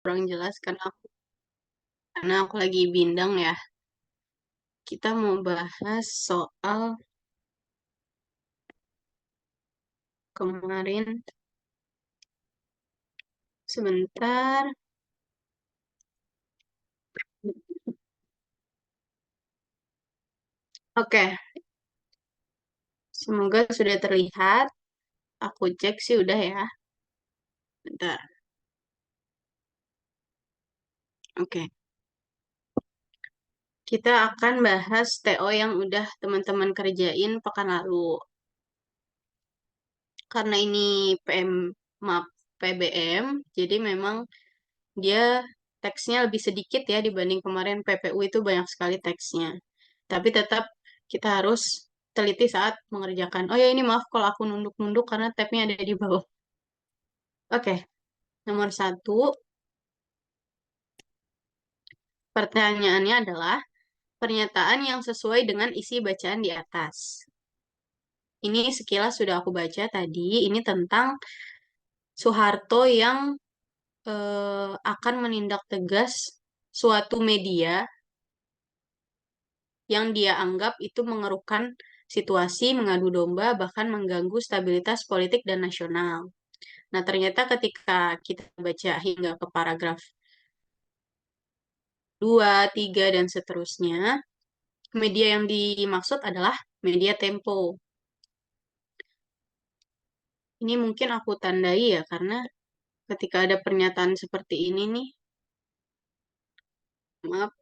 kurang jelas karena aku lagi bindeng ya. Kita mau bahas soal kemarin sebentar. Oke, semoga sudah terlihat. Aku cek sih udah ya. Bentar. Oke. Kita akan bahas TO yang udah teman-teman kerjain pekan lalu. Karena ini PM maaf PBM, jadi memang dia teksnya lebih sedikit ya dibanding kemarin PPU itu banyak sekali teksnya. Tapi tetap kita harus teliti saat mengerjakan. Oh ya ini maaf kalau aku nunduk-nunduk karena tabnya ada di bawah. Oke, nomor satu, pertanyaannya adalah pernyataan yang sesuai dengan isi bacaan di atas. Ini sekilas sudah aku baca tadi. Ini tentang Soeharto yang akan menindak tegas suatu media yang dia anggap itu mengeruhkan situasi, mengadu domba, bahkan mengganggu stabilitas politik dan nasional. Nah, ternyata ketika kita baca hingga ke paragraf 2, 3, dan seterusnya, media yang dimaksud adalah media Tempo. Ini mungkin aku tandai ya, karena ketika ada pernyataan seperti ini nih, maaf,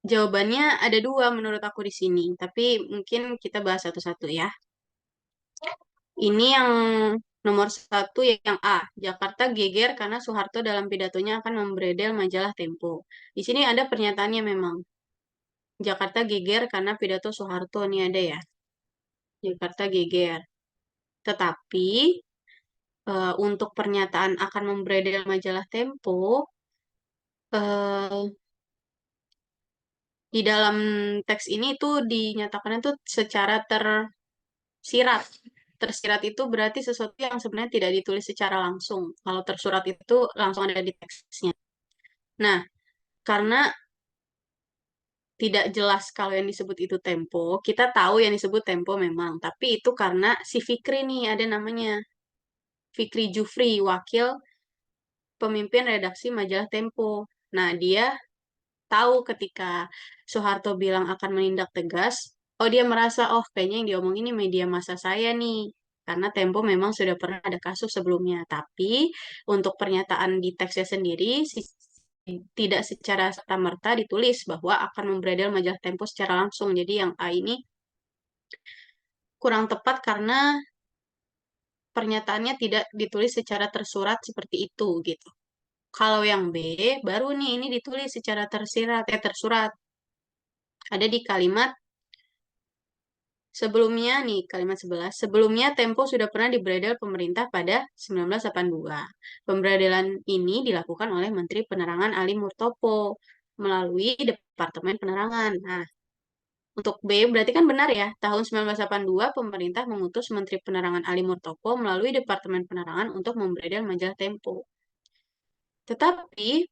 jawabannya ada dua menurut aku di sini, tapi mungkin kita bahas satu-satu ya. Ini yang nomor satu yang A. Jakarta geger karena Soeharto dalam pidatonya akan membredel majalah Tempo. Di sini ada pernyataannya memang. Jakarta geger karena pidato Soeharto ini ada ya. Jakarta geger. Tetapi untuk pernyataan akan membredel majalah Tempo, eh, di dalam teks ini itu dinyatakan itu secara tersirat. Tersirat itu berarti sesuatu yang sebenarnya tidak ditulis secara langsung. Kalau tersurat itu langsung ada di teksnya. Nah, karena tidak jelas kalau yang disebut itu tempo, kita tahu yang disebut tempo memang, tapi itu karena si Fikri nih ada namanya. Fikri Jufri, wakil pemimpin redaksi majalah Tempo. Nah, dia tahu ketika Soeharto bilang akan menindak tegas, oh dia merasa, oh kayaknya yang diomong ini media massa saya nih. Karena Tempo memang sudah pernah ada kasus sebelumnya. Tapi untuk pernyataan di teksnya sendiri, tidak secara serta-merta ditulis bahwa akan membredel majalah Tempo secara langsung. Jadi yang A ini kurang tepat karena pernyataannya tidak ditulis secara tersurat seperti itu gitu. Kalau yang B, baru nih ini ditulis secara tersurat. Ada di kalimat sebelumnya nih, kalimat 11. Sebelumnya Tempo sudah pernah dibredel pemerintah pada 1982. Pemberedelan ini dilakukan oleh Menteri Penerangan Ali Murtopo melalui Departemen Penerangan. Nah, untuk B berarti kan benar ya. Tahun 1982 pemerintah mengutus Menteri Penerangan Ali Murtopo melalui Departemen Penerangan untuk membredel majalah Tempo. Tetapi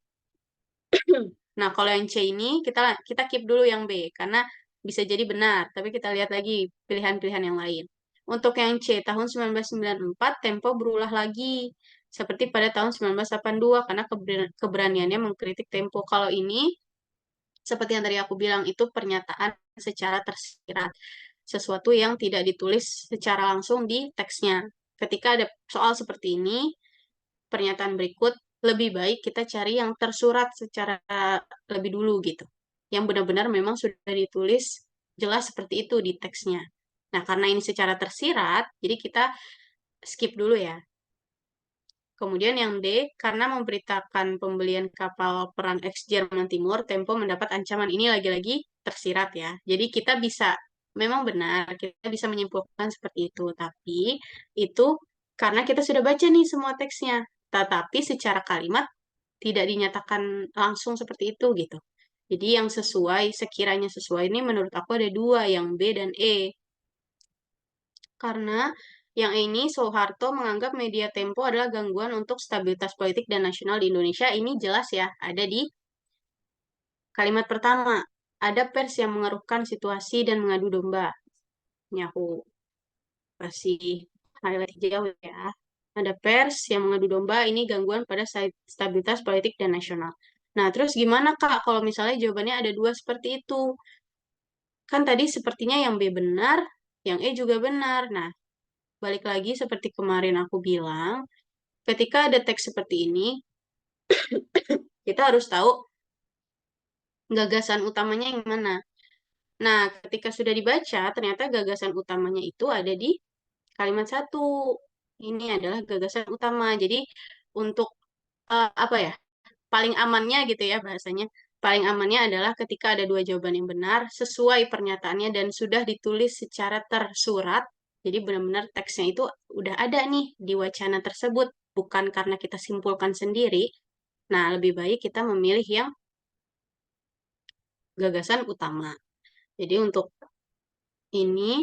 nah, kalau yang C ini kita kita keep dulu yang B karena bisa jadi benar, tapi kita lihat lagi pilihan-pilihan yang lain. Untuk yang C tahun 1994 Tempo berulah lagi seperti pada tahun 1982 karena keberaniannya mengkritik Tempo. Kalau ini seperti yang tadi aku bilang itu pernyataan secara tersirat, sesuatu yang tidak ditulis secara langsung di teksnya. Ketika ada soal seperti ini, pernyataan berikut, lebih baik kita cari yang tersurat secara lebih dulu gitu. Yang benar-benar memang sudah ditulis jelas seperti itu di teksnya. Nah, karena ini secara tersirat, jadi kita skip dulu ya. Kemudian yang D, karena memberitakan pembelian kapal perang ex Jerman Timur, Tempo mendapat ancaman ini lagi-lagi tersirat ya. Jadi kita bisa, memang benar, kita bisa menyimpulkan seperti itu. Tapi itu karena kita sudah baca nih semua teksnya. Tetapi secara kalimat tidak dinyatakan langsung seperti itu gitu. Jadi yang sesuai, sekiranya sesuai ini menurut aku ada dua, yang B dan E. Karena Yang ini Soeharto menganggap media Tempo adalah gangguan untuk stabilitas politik dan nasional di Indonesia. Ini jelas ya, ada di kalimat pertama. Ada pers yang mengeruhkan situasi dan mengadu domba. Ini aku kasih highlight jauh ya. Ada pers yang mengadu domba, ini gangguan pada stabilitas politik dan nasional. Nah, terus gimana Kak kalau misalnya jawabannya ada dua seperti itu? Kan tadi sepertinya yang B benar, yang E juga benar. Nah, balik lagi seperti kemarin aku bilang, ketika ada teks seperti ini, kita harus tahu gagasan utamanya yang mana. Nah, ketika sudah dibaca, ternyata gagasan utamanya itu ada di kalimat satu. Ini adalah gagasan utama. Jadi, untuk apa ya, paling amannya gitu ya bahasanya. Paling amannya adalah ketika ada dua jawaban yang benar, sesuai pernyataannya dan sudah ditulis secara tersurat. Jadi benar-benar teksnya itu udah ada nih di wacana tersebut, bukan karena kita simpulkan sendiri. Nah, lebih baik kita memilih yang gagasan utama. Jadi untuk ini,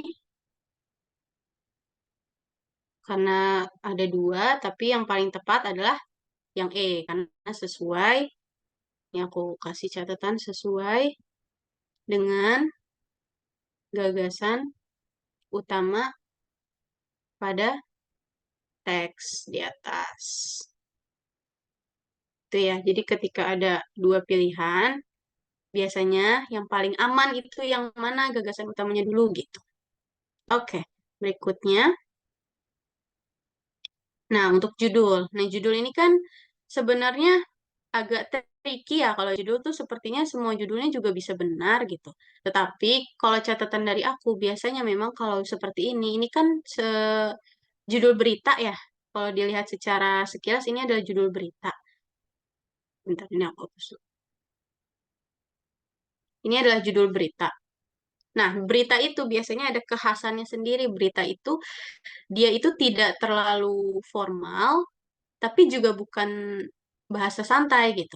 karena ada dua, tapi yang paling tepat adalah yang E, karena sesuai, yang aku kasih catatan sesuai dengan gagasan utama pada teks di atas. Itu ya, jadi ketika ada dua pilihan, biasanya yang paling aman itu yang mana gagasan utamanya dulu gitu. Oke, berikutnya. Nah, untuk judul. Nah, judul ini kan sebenarnya agak tricky ya. Kalau judul tuh sepertinya semua judulnya juga bisa benar gitu. Tetapi kalau catatan dari aku, biasanya memang kalau seperti ini kan judul berita ya. Kalau dilihat secara sekilas ini adalah judul berita. Bentar, ini aku hapus dulu. Ini adalah judul berita. Nah, berita itu biasanya ada kekhasannya sendiri. Berita itu, dia itu tidak terlalu formal, tapi juga bukan bahasa santai gitu.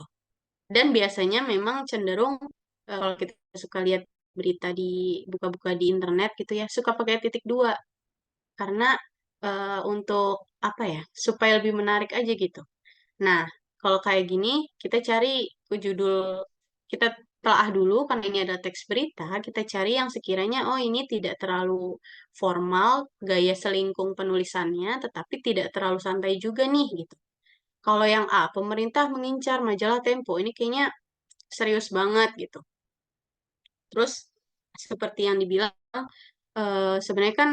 Dan biasanya memang cenderung kalau kita suka lihat berita di buka-buka di internet gitu ya, suka pakai titik dua karena untuk apa ya, supaya lebih menarik aja gitu. Nah, kalau kayak gini kita cari ke judul, kita telah dulu karena ini ada teks berita, kita cari yang sekiranya oh ini tidak terlalu formal, gaya selingkung penulisannya, tetapi tidak terlalu santai juga nih gitu. Kalau yang A, pemerintah mengincar majalah Tempo, ini kayaknya serius banget gitu. Terus seperti yang dibilang, sebenarnya kan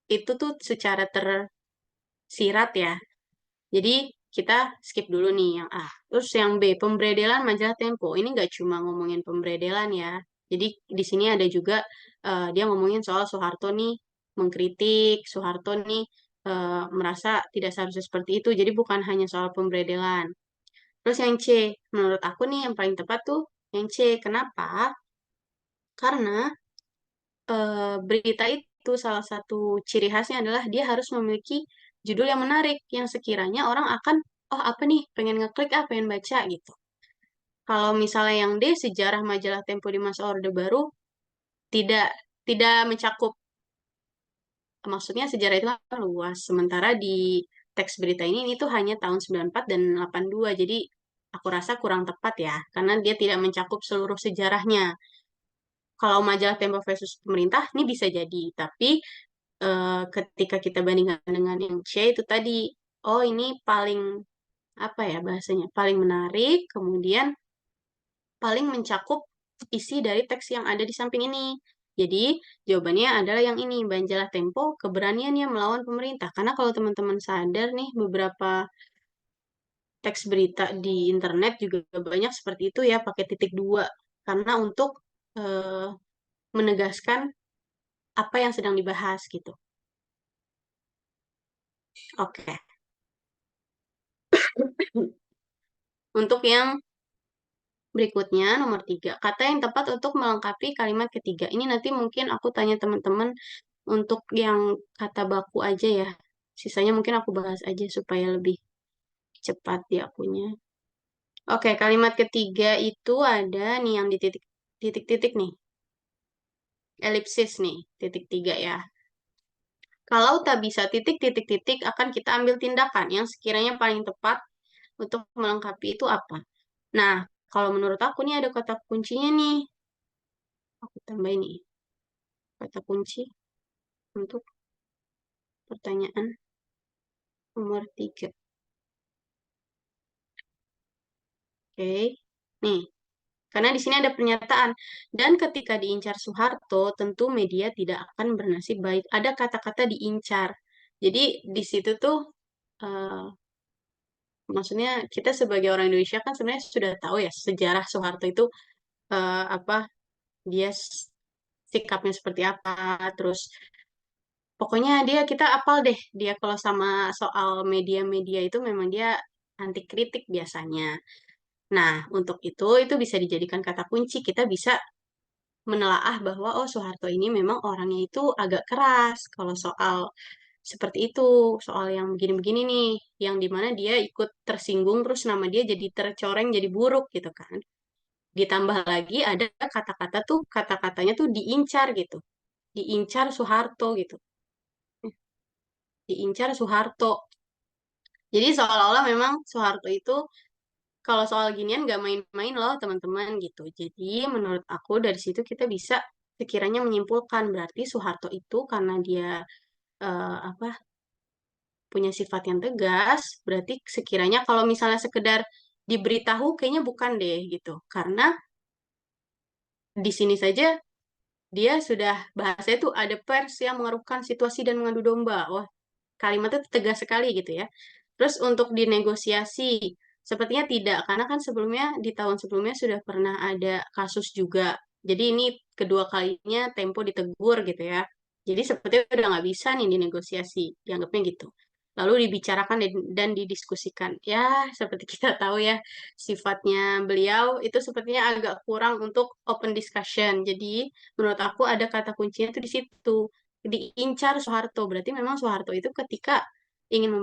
itu tuh secara tersirat ya. Jadi kita skip dulu nih yang A. Terus yang B, pemberedelan majalah Tempo. Ini nggak cuma ngomongin pemberedelan ya. Jadi di sini ada juga dia ngomongin soal Soeharto nih mengkritik, Soeharto nih merasa tidak seharusnya seperti itu. Jadi bukan hanya soal pemberedelan. Terus yang C, menurut aku nih yang paling tepat tuh yang C. Kenapa? Karena berita itu salah satu ciri khasnya adalah dia harus memiliki judul yang menarik, yang sekiranya orang akan, oh apa nih, pengen ngeklik, pengen baca gitu. Kalau misalnya yang D, sejarah majalah Tempo di masa Orde Baru, tidak tidak mencakup, maksudnya sejarah itu kan luas. Sementara di teks berita ini tuh hanya tahun 94 dan 82, jadi aku rasa kurang tepat ya, karena dia tidak mencakup seluruh sejarahnya. Kalau majalah Tempo versus pemerintah, ini bisa jadi, tapi ketika kita bandingkan dengan yang C itu tadi, oh ini paling apa ya bahasanya, paling menarik, kemudian paling mencakup isi dari teks yang ada di samping ini. Jadi jawabannya adalah yang ini, Majalah Tempo keberaniannya melawan pemerintah. Karena kalau teman-teman sadar nih, beberapa teks berita di internet juga banyak seperti itu ya, pakai titik dua. Karena untuk eh, menegaskan apa yang sedang dibahas gitu. Oke. Untuk yang berikutnya, nomor tiga, kata yang tepat untuk melengkapi kalimat ketiga. Ini nanti mungkin aku tanya teman-teman untuk yang kata baku aja ya. Sisanya mungkin aku bahas aja supaya lebih cepat di akunya. Oke, kalimat ketiga itu ada nih yang di titik-titik nih. Elipsis nih, titik tiga ya. Kalau tak bisa titik, titik, titik, akan kita ambil tindakan yang sekiranya paling tepat untuk melengkapi itu apa. Nah, kalau menurut aku nih ada kata kuncinya nih. Aku tambahin nih, kata kunci untuk pertanyaan nomor 3. Oke. Nih, karena di sini ada pernyataan, dan ketika diincar Soeharto, tentu media tidak akan bernasib baik. Ada kata-kata diincar. Jadi di situ tuh, eh, maksudnya kita sebagai orang Indonesia kan sebenarnya sudah tahu ya sejarah Soeharto itu, apa dia sikapnya seperti apa. Terus pokoknya dia kita apal deh dia kalau sama soal media-media itu memang dia anti kritik biasanya. Nah, untuk itu bisa dijadikan kata kunci. Kita bisa menelaah bahwa oh Soeharto ini memang orangnya itu agak keras kalau soal seperti itu, soal yang begini-begini nih, yang dimana dia ikut tersinggung terus nama dia jadi tercoreng jadi buruk gitu kan. Ditambah lagi ada kata-kata tuh kata-katanya tuh diincar gitu, diincar Soeharto gitu, diincar Soeharto. Jadi seolah-olah memang Soeharto itu kalau soal ginian gak main-main loh teman-teman gitu. Jadi menurut aku dari situ kita bisa sekiranya menyimpulkan berarti Soeharto itu karena dia apa punya sifat yang tegas, berarti sekiranya kalau misalnya sekedar diberitahu kayaknya bukan deh gitu. Karena di sini saja dia sudah bahasanya tuh ada pers yang mengeruhkan situasi dan mengadu domba. Wah, kalimatnya tuh tegas sekali gitu ya. Terus untuk dinegosiasi, sepertinya tidak, karena kan sebelumnya di tahun sebelumnya sudah pernah ada kasus juga. Jadi ini kedua kalinya Tempo ditegur gitu ya. Jadi sepertinya udah nggak bisa nih dinegosiasi, dianggapnya gitu. Lalu dibicarakan dan didiskusikan. Ya, seperti kita tahu ya, sifatnya beliau itu sepertinya agak kurang untuk open discussion. Jadi menurut aku ada kata kuncinya tuh di situ. Diincar Soeharto. Berarti memang Soeharto itu ketika ingin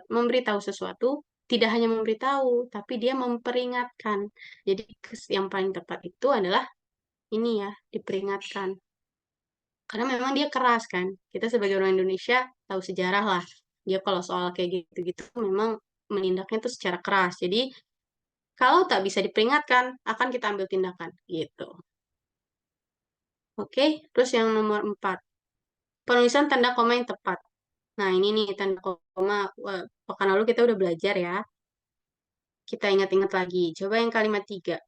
memberitahu sesuatu, tidak hanya memberitahu, tapi dia memperingatkan. Jadi yang paling tepat itu adalah ini ya, diperingatkan. Karena memang dia keras kan. Kita sebagai orang Indonesia tahu sejarah lah. Dia kalau soal kayak gitu-gitu memang menindaknya itu secara keras. Jadi kalau tak bisa diperingatkan, akan kita ambil tindakan gitu. Oke, terus yang nomor 4. Penulisan tanda koma yang tepat. Nah, ini nih tanda koma. Wah, pekan lalu kita udah belajar ya. Kita ingat-ingat lagi. Coba yang kalimat 3.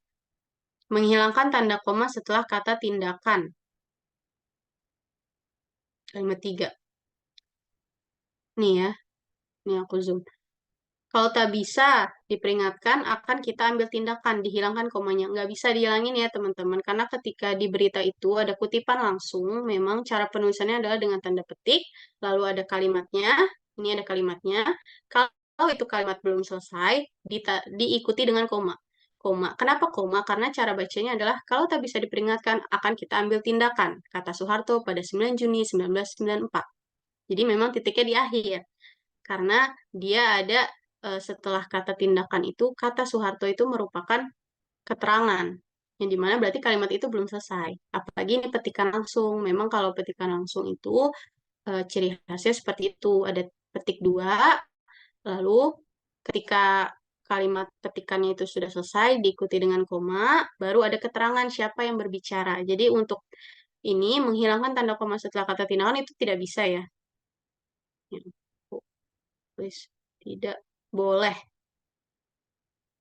Menghilangkan tanda koma setelah kata tindakan. Kalimat 3. Nih ya, nih aku zoom. Kalau tak bisa diperingatkan, akan kita ambil tindakan, dihilangkan komanya. Nggak bisa dihilangin ya teman-teman, karena ketika di berita itu ada kutipan langsung, memang cara penulisannya adalah dengan tanda petik, lalu ada kalimatnya, ini ada kalimatnya. Kalau itu kalimat belum selesai, diikuti dengan koma. Koma. Kenapa koma? Karena cara bacanya adalah, kalau tak bisa diperingatkan, akan kita ambil tindakan, kata Soeharto pada 9 Juni 1994. Jadi memang titiknya di akhir karena dia ada setelah kata tindakan itu kata Soeharto itu merupakan keterangan yang dimana berarti kalimat itu belum selesai. Apalagi ini petikan langsung. Memang kalau petikan langsung itu ciri khasnya seperti itu. Ada petik dua, lalu ketika kalimat petikannya itu sudah selesai diikuti dengan koma, baru ada keterangan siapa yang berbicara. Jadi untuk ini menghilangkan tanda koma setelah kata tindakan itu tidak bisa ya. Ya, tulis tidak boleh.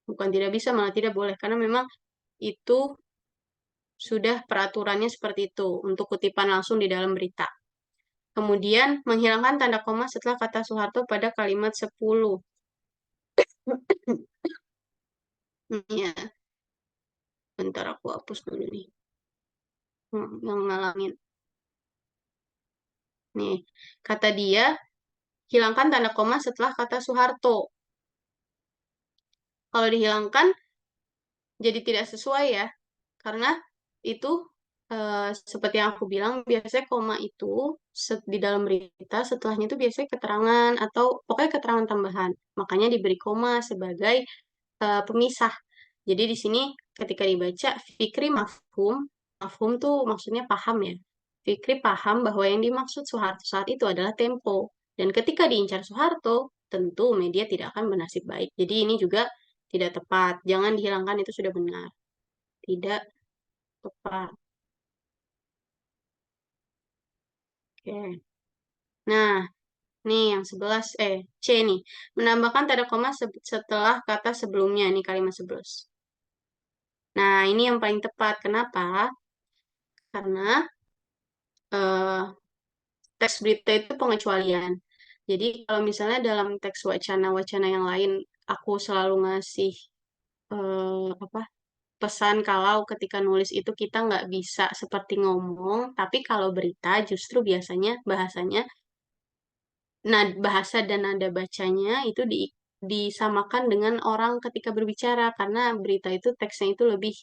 Bukan tidak bisa, malah tidak boleh. Karena memang itu sudah peraturannya seperti itu untuk kutipan langsung di dalam berita. Kemudian, menghilangkan tanda koma setelah kata Soeharto pada kalimat 10. Ya, bentar aku hapus dulu nih. Yang ngalangin. Nih, kata dia, hilangkan tanda koma setelah kata Soeharto. Kalau dihilangkan, jadi tidak sesuai ya. Karena itu seperti yang aku bilang biasanya koma itu di dalam berita setelahnya itu biasanya keterangan atau pokoknya keterangan tambahan. Makanya diberi koma sebagai pemisah. Jadi di sini ketika dibaca fikri mafhum, mafhum tuh maksudnya paham ya. Fikri paham bahwa yang dimaksud Soeharto saat itu adalah Tempo. Dan ketika diincar Soeharto, tentu media tidak akan bernasib baik. Jadi ini juga tidak tepat. Jangan dihilangkan, itu sudah benar. Tidak tepat. Oke. Nah, nih yang 11, C nih. Menambahkan tanda koma setelah kata sebelumnya, nih kalimat 11. Nah, ini yang paling tepat. Kenapa? Karena eh, teks berita itu pengecualian. Jadi kalau misalnya dalam teks wacana-wacana yang lain, aku selalu ngasih apa pesan kalau ketika nulis itu kita nggak bisa seperti ngomong, tapi kalau berita justru biasanya bahasanya, nah bahasa dan nada bacanya itu disamakan dengan orang ketika berbicara karena berita itu teksnya itu lebih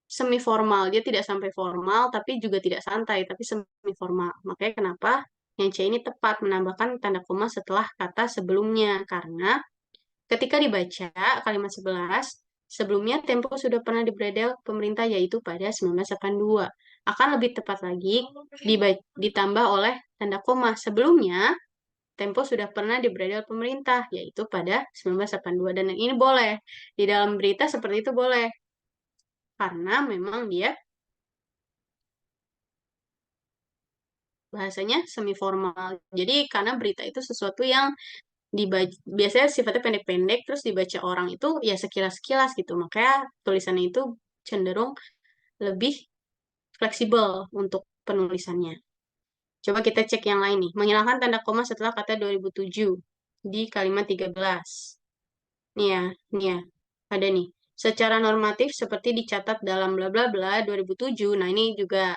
semi formal. Dia tidak sampai formal, tapi juga tidak santai, tapi semi formal. Makanya kenapa yang C ini tepat menambahkan tanda koma setelah kata sebelumnya. Karena ketika dibaca kalimat 11, sebelumnya Tempo sudah pernah dibredel pemerintah yaitu pada 1982. Akan lebih tepat lagi ditambah oleh tanda koma sebelumnya Tempo sudah pernah dibredel pemerintah yaitu pada 1982 dan ini boleh. Di dalam berita seperti itu boleh karena memang dia bahasanya semi formal. Jadi karena berita itu sesuatu yang dibaca biasanya sifatnya pendek-pendek terus dibaca orang itu ya sekilas-sekilas gitu. Makanya tulisannya itu cenderung lebih fleksibel untuk penulisannya. Coba kita cek yang lain nih. Menghilangkan tanda koma setelah kata 2007 di kalimat 13. Nih ya, nih ya. Ada nih. Secara normatif seperti dicatat dalam bla bla bla 2007. Nah, ini juga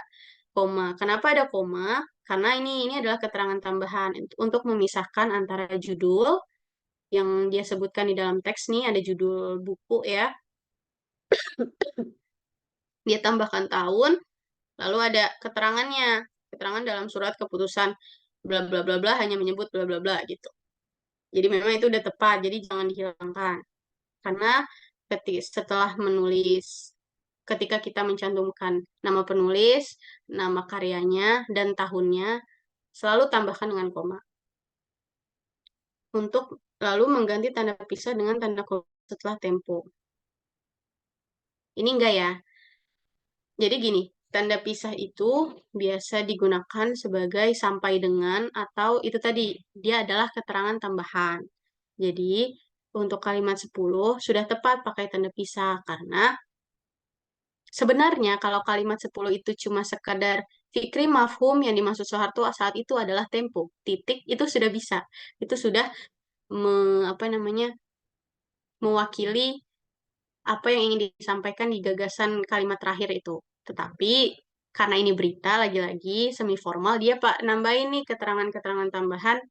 koma. Kenapa ada koma? Karena ini adalah keterangan tambahan untuk memisahkan antara judul yang dia sebutkan di dalam teks nih, ada judul buku ya. Dia tambahkan tahun, lalu ada keterangannya. Keterangan dalam surat keputusan bla bla bla bla hanya menyebut bla bla bla gitu. Jadi memang itu udah tepat, jadi jangan dihilangkan. Karena setelah menulis, ketika kita mencantumkan nama penulis, nama karyanya, dan tahunnya, selalu tambahkan dengan koma. Untuk lalu mengganti tanda pisah dengan tanda koma setelah tempo. Ini enggak ya. Jadi gini, tanda pisah itu biasa digunakan sebagai sampai dengan atau itu tadi, dia adalah keterangan tambahan. Jadi, untuk kalimat 10 sudah tepat pakai tanda pisah karena sebenarnya kalau kalimat 10 itu cuma sekadar fikri mafhum yang dimaksud Soeharto saat itu adalah tempo. Titik itu sudah bisa. Itu sudah apa namanya? Mewakili apa yang ingin disampaikan di gagasan kalimat terakhir itu. Tetapi karena ini berita lagi-lagi semi formal dia Pak nambahin nih keterangan-keterangan tambahan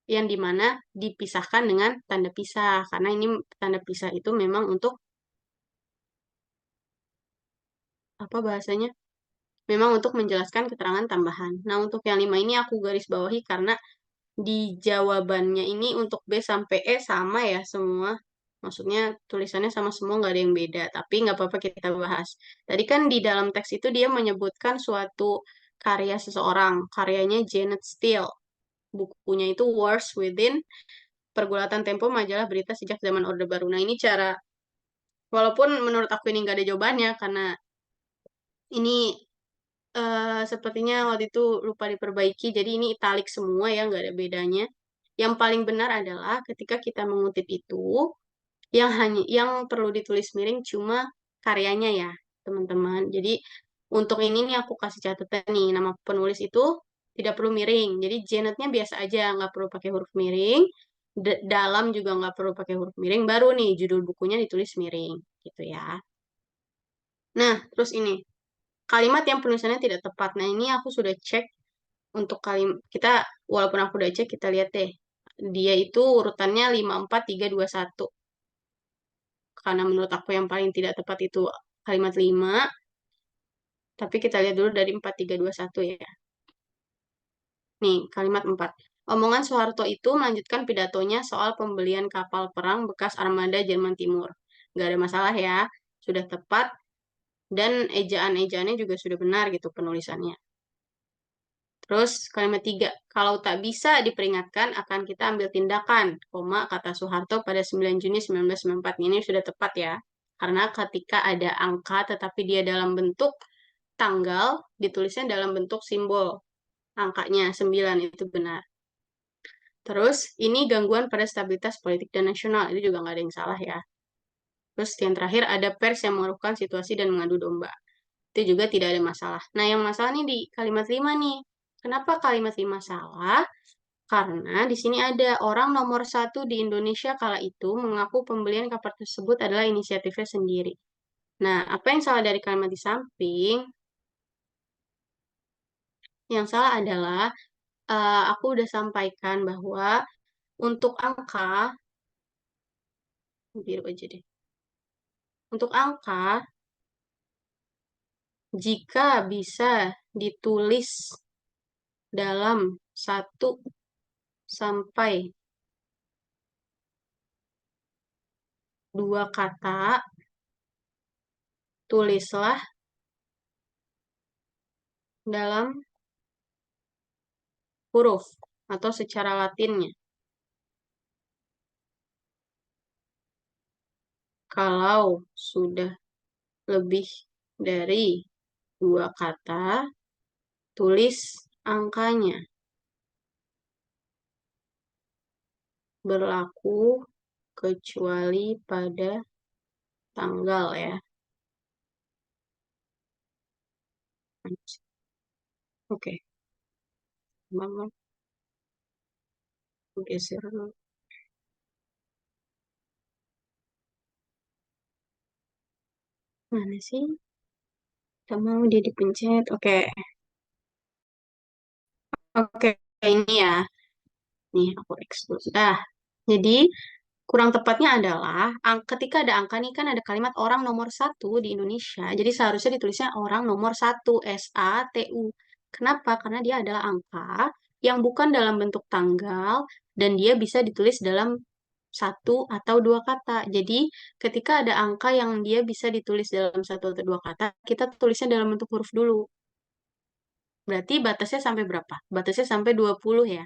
yang dimana dipisahkan dengan tanda pisah karena ini tanda pisah itu memang untuk apa bahasanya? Memang untuk menjelaskan keterangan tambahan. Nah, untuk yang 5 ini aku garis bawahi karena di jawabannya ini untuk B sampai E sama ya semua. Maksudnya tulisannya sama semua nggak ada yang beda. Tapi nggak apa-apa kita bahas. Tadi kan di dalam teks itu dia menyebutkan suatu karya seseorang. Karyanya Janet Steele. Bukunya itu Wars Within, Pergulatan Tempo Majalah Berita Sejak Zaman Orde Baru. Nah ini cara, walaupun menurut aku ini nggak ada jawabannya karena ini sepertinya waktu itu lupa diperbaiki, jadi ini italik semua ya, nggak ada bedanya. Yang paling benar adalah ketika kita mengutip itu, yang perlu ditulis miring cuma karyanya ya, teman-teman. Jadi untuk ini nih aku kasih catatan nih, nama penulis itu tidak perlu miring. Jadi Janetnya biasa aja, nggak perlu pakai huruf miring. Dalam juga nggak perlu pakai huruf miring. Baru nih judul bukunya ditulis miring, gitu ya. Nah, terus ini kalimat yang penulisannya tidak tepat. Nah, ini aku sudah cek untuk kalimat kita walaupun aku udah cek kita lihat deh. Dia itu urutannya 54321. Karena menurut aku yang paling tidak tepat itu kalimat 5, tapi kita lihat dulu dari 4321 ya. Nih, kalimat 4. Omongan Soeharto itu melanjutkan pidatonya soal pembelian kapal perang bekas armada Jerman Timur. Nggak ada masalah ya, sudah tepat Dan ejaan-ejaannya juga sudah benar gitu penulisannya. Terus kalimat tiga, kalau tak bisa diperingatkan akan kita ambil tindakan, koma, kata Soeharto pada 9 Juni 1994. Ini sudah tepat ya. Karena ketika ada angka tetapi dia dalam bentuk tanggal, ditulisnya dalam bentuk simbol. Angkanya 9 itu benar. Terus ini gangguan pada stabilitas politik dan nasional. Itu juga nggak ada yang salah ya. Terus yang terakhir ada pers yang mengeruhkan situasi dan mengadu domba. Itu juga tidak ada masalah. Nah, yang masalah nih di kalimat 5 nih. Kenapa kalimat 5 salah? Karena di sini ada orang nomor satu di Indonesia kala itu mengaku pembelian kapal tersebut adalah inisiatifnya sendiri. Nah, apa yang salah dari kalimat di samping? Yang salah adalah aku udah sampaikan bahwa untuk angka, biru aja deh. Untuk angka, jika bisa ditulis dalam satu sampai dua kata, tulislah dalam huruf atau secara Latinnya. Kalau sudah lebih dari dua kata, tulis angkanya. Berlaku kecuali pada tanggal ya. Oke, Mama geser dulu. Mana sih? Tak mau dia dipencet. Oke, oke, ini ya. Nih, aku X dulu. Jadi kurang tepatnya adalah ketika ada angka nih kan ada kalimat orang nomor satu di Indonesia. Jadi seharusnya ditulisnya orang nomor satu, SATU. Kenapa? Karena dia adalah angka yang bukan dalam bentuk tanggal dan dia bisa ditulis dalam satu atau dua kata. Jadi ketika ada angka yang dia bisa ditulis dalam satu atau dua kata, kita tulisnya dalam bentuk huruf dulu. Berarti batasnya sampai berapa? Batasnya sampai 20 ya.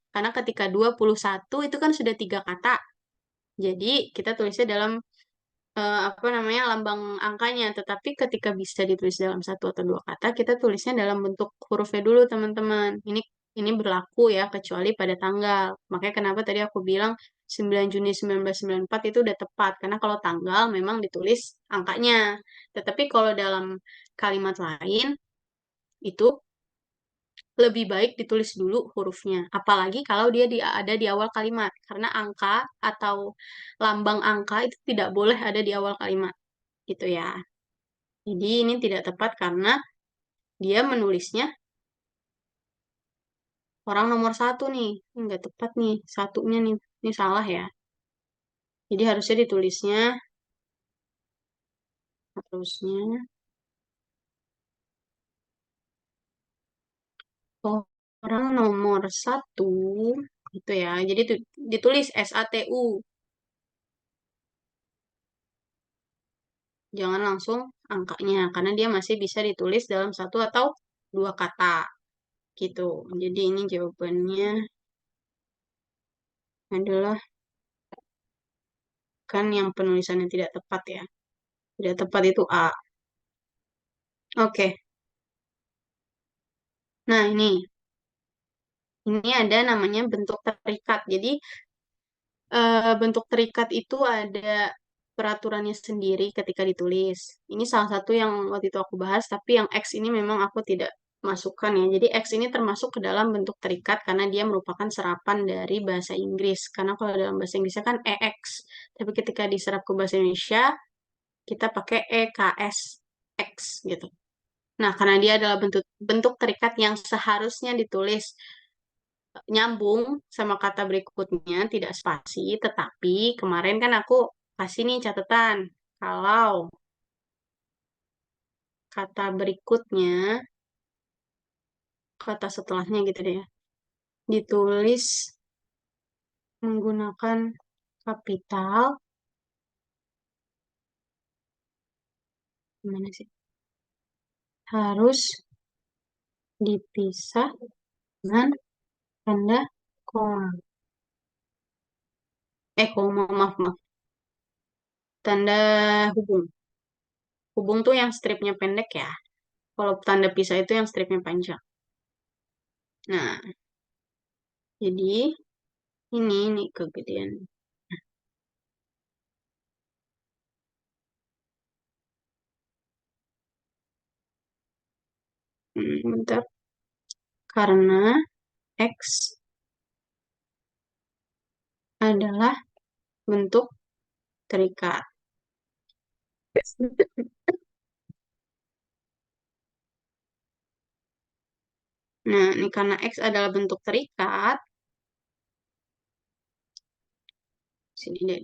Karena ketika 21 itu kan sudah tiga kata. Jadi kita tulisnya dalam apa namanya lambang angkanya. Tetapi ketika bisa ditulis dalam satu atau dua kata, kita tulisnya dalam bentuk hurufnya dulu, teman-teman. Ini berlaku ya, kecuali pada tanggal. Makanya kenapa tadi aku bilang 9 Juni 1994 itu udah tepat. Karena kalau tanggal memang ditulis angkanya. Tetapi kalau dalam kalimat lain, itu lebih baik ditulis dulu hurufnya. Apalagi kalau dia ada di awal kalimat. Karena angka atau lambang angka itu tidak boleh ada di awal kalimat. Gitu ya. Jadi ini tidak tepat karena dia menulisnya orang nomor satu nih. Ini nggak tepat nih. Satunya nih. Ini salah ya. Jadi harusnya orang nomor satu gitu ya. Jadi ditulis SATU. Jangan langsung angkanya, karena dia masih bisa ditulis dalam satu atau dua kata, gitu. Jadi ini jawabannya adalah kan yang penulisannya tidak tepat ya. Tidak tepat itu A. Oke. Nah, ini ada namanya bentuk terikat. Jadi bentuk terikat itu ada peraturannya sendiri ketika ditulis. Ini salah satu yang waktu itu aku bahas, tapi yang X ini memang aku tidak masukkan ya. Jadi X ini termasuk ke dalam bentuk terikat karena dia merupakan serapan dari bahasa Inggris. Karena kalau dalam bahasa Inggrisnya kan EX. Tapi ketika diserap ke bahasa Indonesia, kita pakai EKS, X gitu. Nah, karena dia adalah bentuk bentuk terikat yang seharusnya ditulis nyambung sama kata berikutnya, tidak spasi, tetapi kemarin kan aku kasih nih catatan. Kalau kata berikutnya, kata setelahnya gitu deh ya, ditulis menggunakan kapital, gimana sih? harus dipisah dengan tanda koma. Koma, maaf, maaf. Tanda hubung. Hubung tuh yang stripnya pendek ya. Kalau tanda pisah itu yang stripnya panjang. Nah, jadi ini kegedean. Bentar. Karena X adalah bentuk terikat. Nah, ini karena X adalah bentuk terikat, sini deh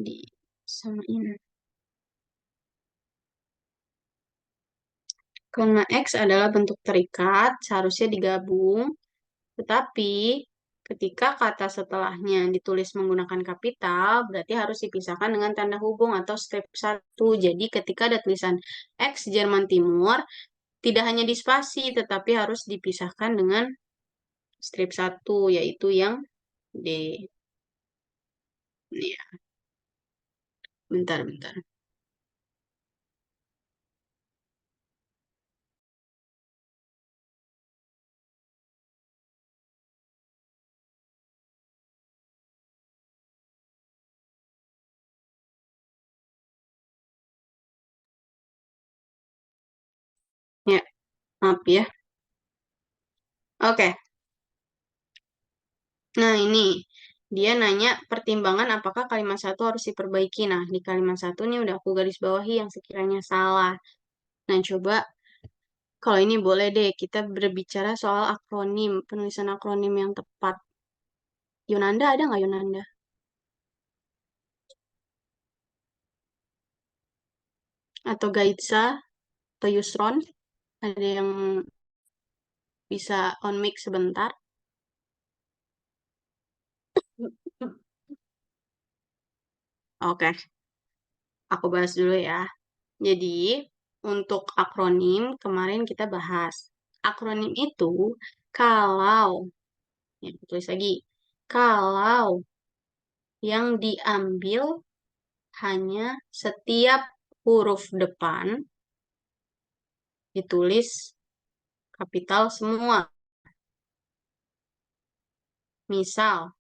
di samain. Karena X adalah bentuk terikat, seharusnya digabung, tetapi ketika kata setelahnya ditulis menggunakan kapital, berarti harus dipisahkan dengan tanda hubung atau step 1. Jadi ketika ada tulisan X Jerman Timur, tidak hanya di spasi, tetapi harus dipisahkan dengan strip 1, yaitu yang D. Ya, bentar. Ya, maaf ya. Oke, nah ini dia nanya pertimbangan apakah kalimat satu harus diperbaiki. Nah, di kalimat satu nih udah aku garis bawahi yang sekiranya salah. Nah, coba kalau ini boleh deh kita berbicara soal akronim, penulisan akronim yang tepat. Yunanda ada nggak Yunanda? Atau Gaitsa? Atau Yusron? Ada yang bisa on mic sebentar? Oke, aku bahas dulu ya. Jadi, untuk akronim kemarin kita bahas. Akronim itu kalau, ya aku tulis lagi, kalau yang diambil hanya setiap huruf depan ditulis kapital semua. Misal,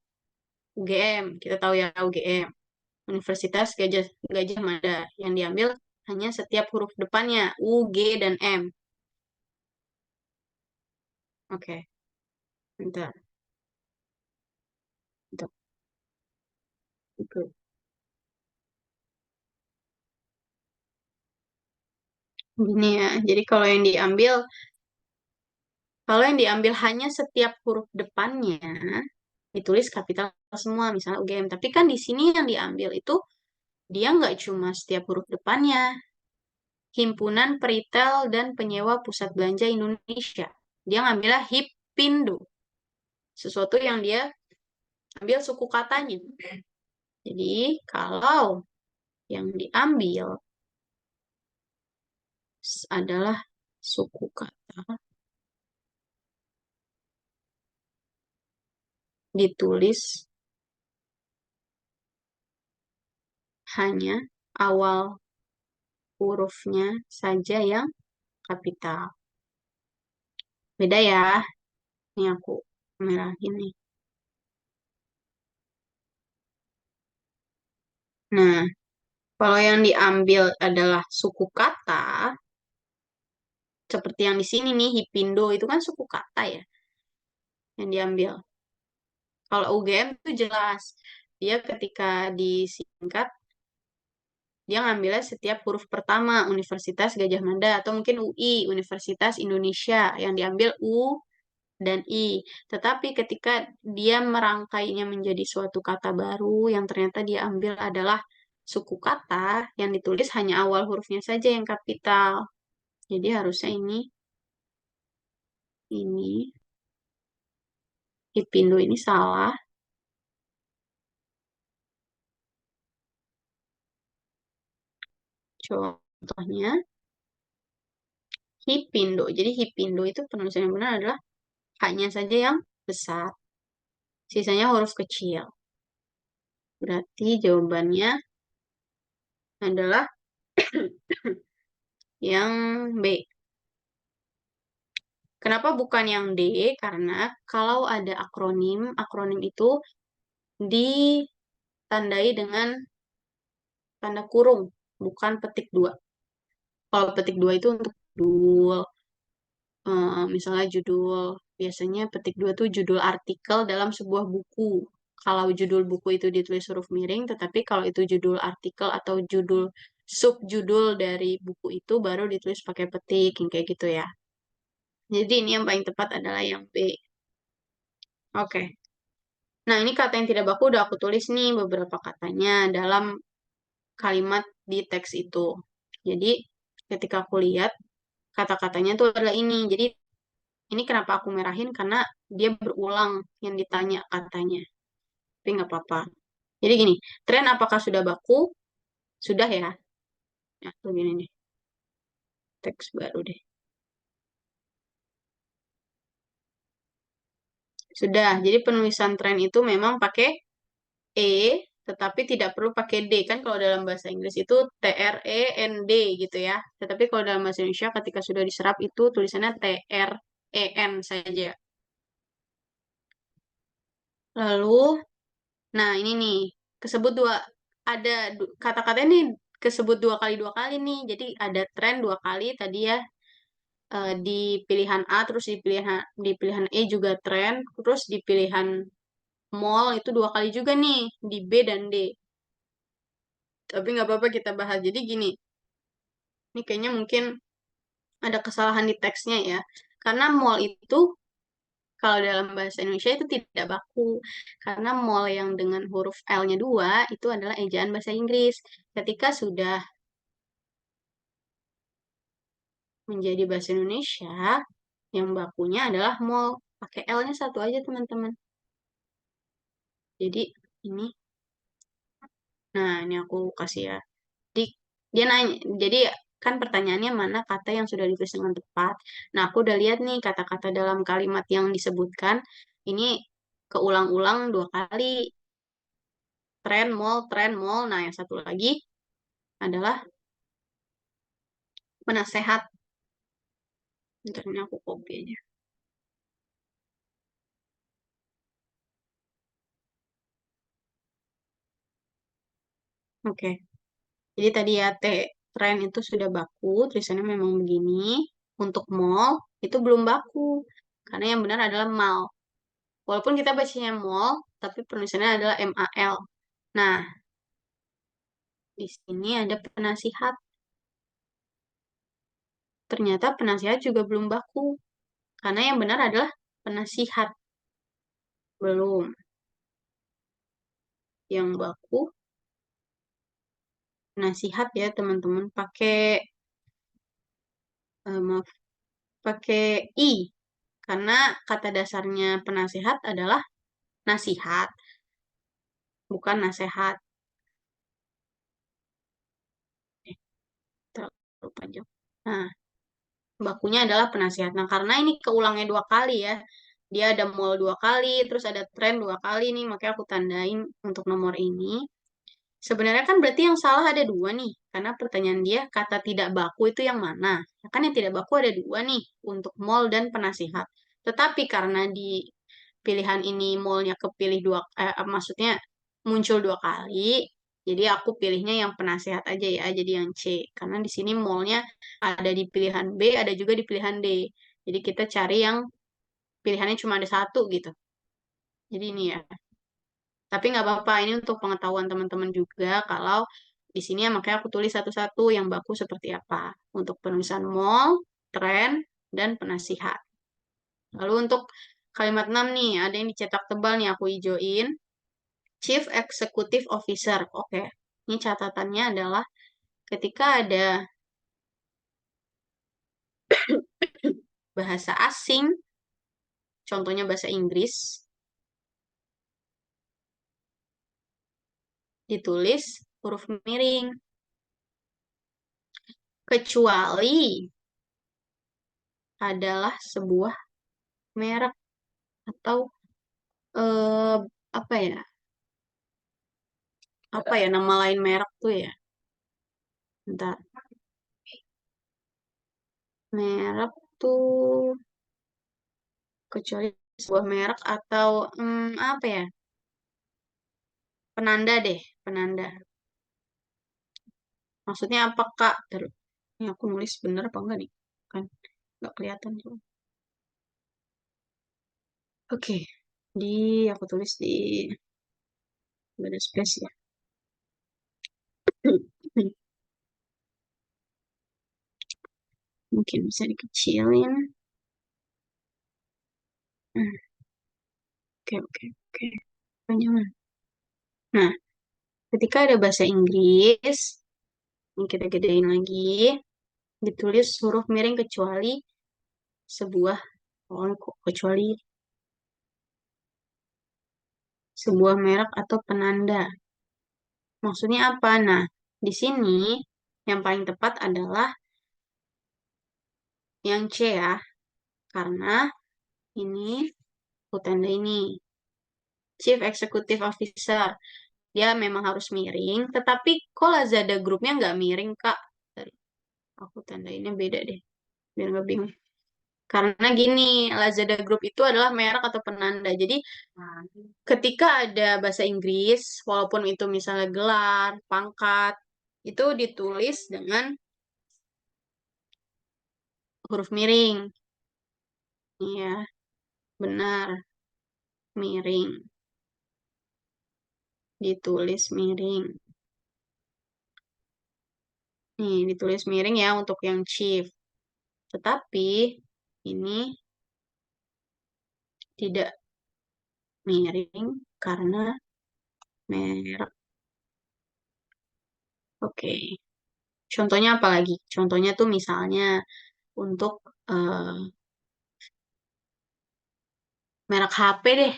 UGM, kita tahu ya UGM, Universitas Gajah Mada, yang diambil hanya setiap huruf depannya, U, G, dan M. Oke, bentar. Bentar. Itu. Gini ya, jadi kalau yang diambil hanya setiap huruf depannya ditulis kapital semua, misalnya UGM. Tapi kan di sini yang diambil itu dia nggak cuma setiap huruf depannya, Himpunan Peritel dan Penyewa Pusat Belanja Indonesia. Dia ngambilnya HIPindo, sesuatu yang dia ambil suku katanya. Jadi kalau yang diambil adalah suku kata, ditulis hanya awal hurufnya saja yang kapital. Beda ya, ini aku merahin nih. Nah, kalau yang diambil adalah suku kata, seperti yang di sini nih, Hipindo itu kan suku kata ya, yang diambil. Kalau UGM itu jelas, dia ketika disingkat, dia ngambilnya setiap huruf pertama, Universitas Gajah Mada, atau mungkin UI, Universitas Indonesia, yang diambil U dan I. Tetapi ketika dia merangkainya menjadi suatu kata baru, yang ternyata dia ambil adalah suku kata, yang ditulis hanya awal hurufnya saja yang kapital. Jadi harusnya ini, Hipindo ini salah. Contohnya, Hipindo. Jadi Hipindo itu penulisan yang benar adalah hanya saja yang besar. Sisanya huruf kecil. Berarti jawabannya adalah yang B. Kenapa bukan yang D? Karena kalau ada akronim, akronim itu ditandai dengan tanda kurung, bukan petik dua. Kalau petik dua itu untuk judul, misalnya judul, biasanya petik dua itu judul artikel dalam sebuah buku. Kalau judul buku itu ditulis huruf miring, tetapi kalau itu judul artikel atau judul subjudul dari buku itu baru ditulis pakai petik, yang kayak gitu ya. Jadi ini yang paling tepat adalah yang B. Oke. Nah, ini kata yang tidak baku udah aku tulis nih beberapa katanya dalam kalimat di teks itu. Jadi, ketika aku lihat kata-katanya tuh adalah ini. Jadi, ini kenapa aku merahin? Karena dia berulang yang ditanya katanya. Tapi nggak apa-apa. Jadi gini, tren apakah sudah baku? Sudah ya. Ya, tuh gini nih. Teks baru deh. Sudah. Jadi penulisan tren itu memang pakai E, tetapi tidak perlu pakai D. Kan kalau dalam bahasa Inggris itu TREND gitu ya. Tetapi kalau dalam bahasa Indonesia ketika sudah diserap itu tulisannya TREN saja. Lalu, nah ini nih, kesebut dua, ada kata-kata ini kesebut dua kali nih. Jadi ada tren dua kali tadi ya, di pilihan A, terus di pilihan E juga tren, terus di pilihan mall itu dua kali juga nih, di B dan D. Tapi nggak apa-apa kita bahas. Jadi gini, ini kayaknya mungkin ada kesalahan di teksnya ya. Karena mall itu kalau dalam bahasa Indonesia itu tidak baku. Karena mall yang dengan huruf L-nya dua itu adalah ejaan bahasa Inggris. Ketika sudah menjadi bahasa Indonesia, yang bakunya adalah mall. Pakai L-nya satu aja teman-teman. Jadi ini, nah ini aku kasih ya. Jadi dia nanya, jadi kan pertanyaannya mana kata yang sudah ditulis dengan tepat. Nah, aku udah lihat nih kata-kata dalam kalimat yang disebutkan ini keulang-ulang dua kali. Tren mall. Nah, yang satu lagi adalah penasehat. Bentar, ini aku copy aja. Oke. Jadi tadi ya tren itu sudah baku, tulisannya memang begini. Untuk mall itu belum baku. Karena yang benar adalah mall. Walaupun kita bacanya mall, tapi penulisannya adalah MAL. Nah, di sini ada penasihat. Ternyata penasihat juga belum baku. Karena yang benar adalah penasihat. Belum. Yang baku, penasihat ya teman-teman. Maaf, pakai I. Karena kata dasarnya penasihat adalah nasihat, bukan nasehat. Terlalu panjang. Nah, bakunya adalah penasihat. Nah, karena ini keulangnya dua kali ya. Dia ada mall dua kali, terus ada tren dua kali nih, makanya aku tandain untuk nomor ini. Sebenarnya kan berarti yang salah ada dua nih, karena pertanyaan dia kata tidak baku itu yang mana? Ya kan yang tidak baku ada dua nih, untuk mall dan penasihat. Tetapi karena di pilihan ini mallnya kepilih dua, maksudnya muncul dua kali, jadi aku pilihnya yang penasihat aja ya, jadi yang C. Karena di sini mallnya ada di pilihan B, ada juga di pilihan D. Jadi kita cari yang pilihannya cuma ada satu gitu. Jadi ini ya. Tapi nggak apa-apa, ini untuk pengetahuan teman-teman juga kalau di sini ya makanya aku tulis satu-satu yang baku seperti apa. Untuk penulisan mall, tren, dan penasihat. Lalu untuk kalimat 6 nih, ada yang dicetak tebal nih aku hijauin. Chief Executive Officer. Oke, ini catatannya adalah ketika ada bahasa asing, contohnya bahasa Inggris, ditulis huruf miring. Kecuali adalah sebuah merek atau eh, apa ya? Apa ya nama lain merek tuh ya? Bentar. Merek tuh kecuali sebuah merek atau apa ya? Penanda deh, penanda. Maksudnya apa Kak? Terus, ini aku nulis bener apa enggak nih? Kan nggak kelihatan tuh. Oke, di aku tulis di nggak ada space ya. Mungkin bisa dikecilin. Hmm, oke, oke, oke. Panjangan. Nah, ketika ada bahasa Inggris, ini kita gedein lagi, ditulis huruf miring kecuali sebuah, oh, kecuali sebuah merek atau penanda. Maksudnya apa? Nah, di sini yang paling tepat adalah yang C ya, karena ini aku tanda ini Chief Executive Officer. Dia memang harus miring, tetapi kok Lazada grupnya nggak miring, Kak? Bentar, aku tandainnya beda deh, biar nggak bingung. Karena gini, Lazada Group itu adalah merek atau penanda. Jadi, ketika ada bahasa Inggris, walaupun itu misalnya gelar, pangkat, itu ditulis dengan huruf miring. Iya, benar, miring. Ditulis miring. Nih, ditulis miring ya untuk yang chief. Tetapi, ini tidak miring karena merek. Oke. Contohnya apa lagi? Contohnya tuh misalnya untuk eh, merek HP deh,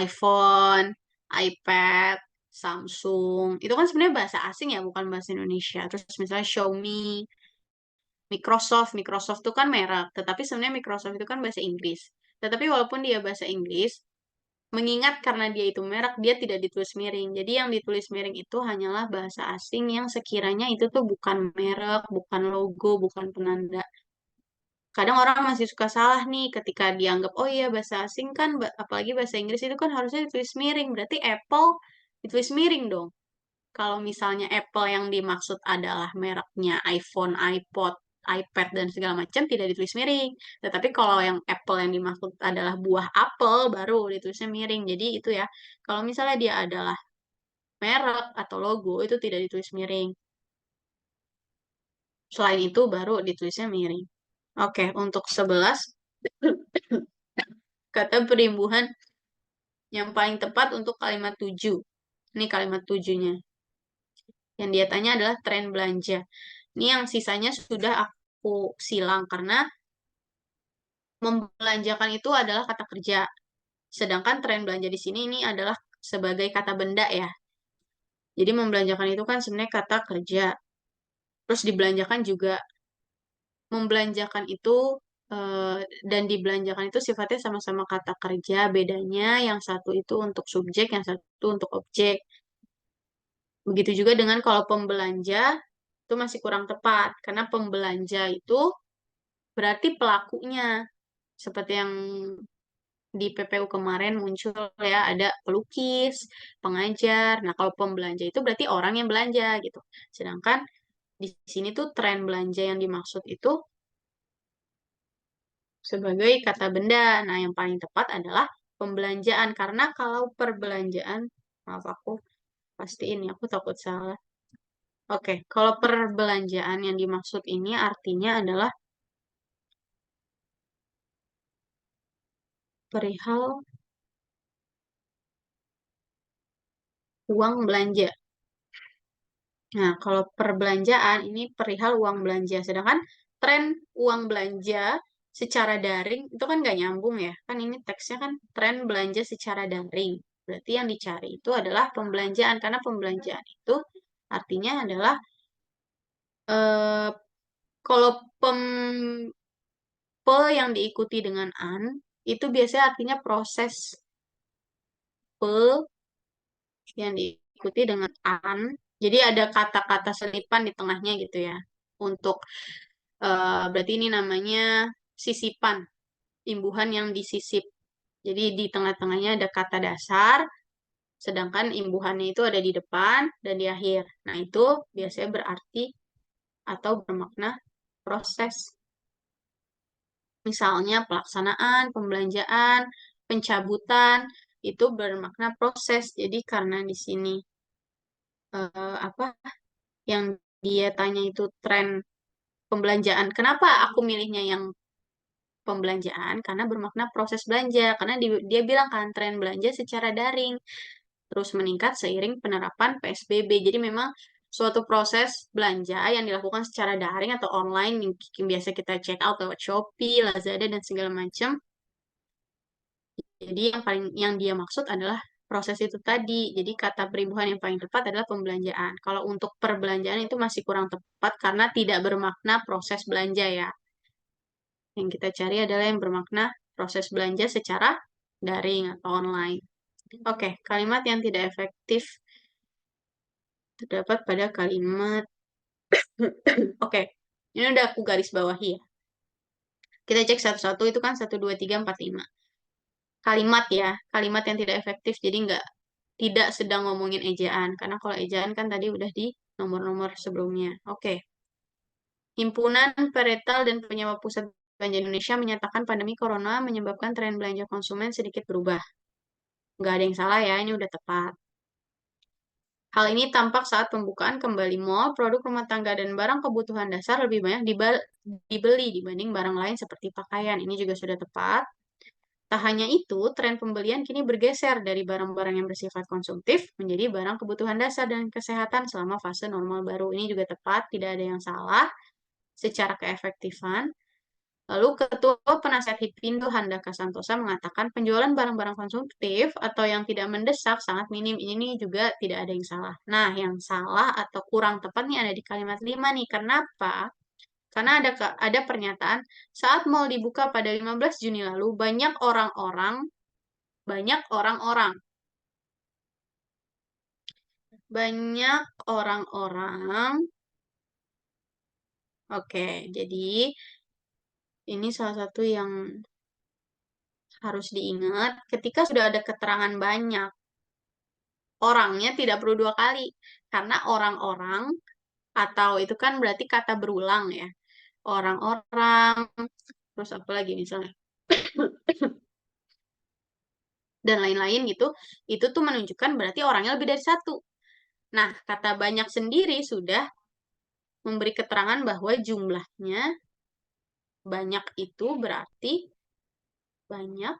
iPhone, iPad, Samsung. Itu kan sebenarnya bahasa asing ya, bukan bahasa Indonesia. Terus misalnya Xiaomi, Microsoft itu kan merek, tetapi sebenarnya Microsoft itu kan bahasa Inggris. Tetapi walaupun dia bahasa Inggris, mengingat karena dia itu merek, dia tidak ditulis miring. Jadi yang ditulis miring itu hanyalah bahasa asing yang sekiranya itu tuh bukan merek, bukan logo, bukan penanda. Kadang orang masih suka salah nih ketika dianggap, oh iya bahasa asing kan, apalagi bahasa Inggris itu kan harusnya ditulis miring. Berarti Apple ditulis miring dong. Kalau misalnya Apple yang dimaksud adalah mereknya iPhone, iPod, iPad, dan segala macam tidak ditulis miring. Tetapi kalau yang Apple yang dimaksud adalah buah apel, baru ditulisnya miring. Jadi itu ya, kalau misalnya dia adalah merek atau logo, itu tidak ditulis miring. Selain itu, baru ditulisnya miring. Oke, untuk 11, kata perimbuhan yang paling tepat untuk kalimat tujuh. Ini kalimat tujuhnya. Yang dia tanya adalah tren belanja. Ini yang sisanya sudah aku silang karena membelanjakan itu adalah kata kerja. Sedangkan tren belanja di sini ini adalah sebagai kata benda ya. Jadi membelanjakan itu kan sebenarnya kata kerja. Terus dibelanjakan juga. Membelanjakan itu eh, dan dibelanjakan itu sifatnya sama-sama kata kerja. Bedanya yang satu itu untuk subjek, yang satu untuk objek. Begitu juga dengan kalau pembelanja itu masih kurang tepat. Karena pembelanja itu berarti pelakunya. Seperti yang di PPU kemarin muncul ya, ada pelukis, pengajar. Nah, kalau pembelanja itu berarti orang yang belanja gitu. Sedangkan di sini tuh tren belanja yang dimaksud itu sebagai kata benda. Nah, yang paling tepat adalah pembelanjaan. Karena kalau perbelanjaan, maaf aku pastiin ya, aku takut salah. Oke, kalau perbelanjaan yang dimaksud ini artinya adalah perihal uang belanja. Nah, kalau perbelanjaan ini perihal uang belanja. Sedangkan tren uang belanja secara daring itu kan nggak nyambung ya. Kan ini teksnya kan tren belanja secara daring. Berarti yang dicari itu adalah pembelanjaan. Karena pembelanjaan itu artinya adalah eh, kalau pe yang diikuti dengan an, itu biasanya artinya proses. Pe yang diikuti dengan an. Jadi ada kata-kata selipan di tengahnya gitu ya. Untuk berarti ini namanya sisipan, imbuhan yang disisip. Jadi di tengah-tengahnya ada kata dasar, sedangkan imbuhannya itu ada di depan dan di akhir. Nah, itu biasanya berarti atau bermakna proses. Misalnya pelaksanaan, pembelanjaan, pencabutan, itu bermakna proses. Jadi karena di sini apa yang dia tanya itu tren pembelanjaan. Kenapa aku milihnya yang pembelanjaan? Karena bermakna proses belanja. Karena dia bilang kan tren belanja secara daring terus meningkat seiring penerapan PSBB. Jadi memang suatu proses belanja yang dilakukan secara daring atau online yang biasa kita check out lewat Shopee, Lazada dan segala macam. Jadi yang dia maksud adalah proses itu tadi. Jadi kata peribuhan yang paling tepat adalah pembelanjaan. Kalau untuk perbelanjaan itu masih kurang tepat karena tidak bermakna proses belanja ya. Yang kita cari adalah yang bermakna proses belanja secara daring atau online. Oke, kalimat yang tidak efektif terdapat pada kalimat. Oke, ini udah aku garis bawahi ya. Kita cek satu-satu itu kan 1, 2, 3, 4, 5. Kalimat ya, kalimat yang tidak efektif. Jadi nggak tidak sedang ngomongin ejaan. Karena kalau ejaan kan tadi udah di nomor-nomor sebelumnya. Oke. Himpunan Peretal dan Penyewa Pusat Belanja Indonesia menyatakan pandemi corona menyebabkan tren belanja konsumen sedikit berubah. Nggak ada yang salah ya, ini udah tepat. Hal ini tampak saat pembukaan kembali mall, produk rumah tangga dan barang kebutuhan dasar lebih banyak dibeli dibanding barang lain seperti pakaian. Ini juga sudah tepat. Tak hanya itu, tren pembelian kini bergeser dari barang-barang yang bersifat konsumtif menjadi barang kebutuhan dasar dan kesehatan selama fase normal baru. Ini juga tepat, tidak ada yang salah secara keefektifan. Lalu Ketua Penasihat Hipindo Handaka Santosa mengatakan penjualan barang-barang konsumtif atau yang tidak mendesak sangat minim. Ini juga tidak ada yang salah. Nah, yang salah atau kurang tepat nih ada di kalimat 5 nih. Kenapa? Karena ada pernyataan saat mal dibuka pada 15 Juni lalu banyak orang-orang. Oke, jadi ini salah satu yang harus diingat ketika sudah ada keterangan banyak, orangnya tidak perlu dua kali karena orang-orang atau itu kan berarti kata berulang ya. Orang-orang, terus apa lagi misalnya dan lain-lain gitu, itu tuh menunjukkan berarti orangnya lebih dari satu. Nah, kata banyak sendiri sudah memberi keterangan bahwa jumlahnya banyak itu berarti banyak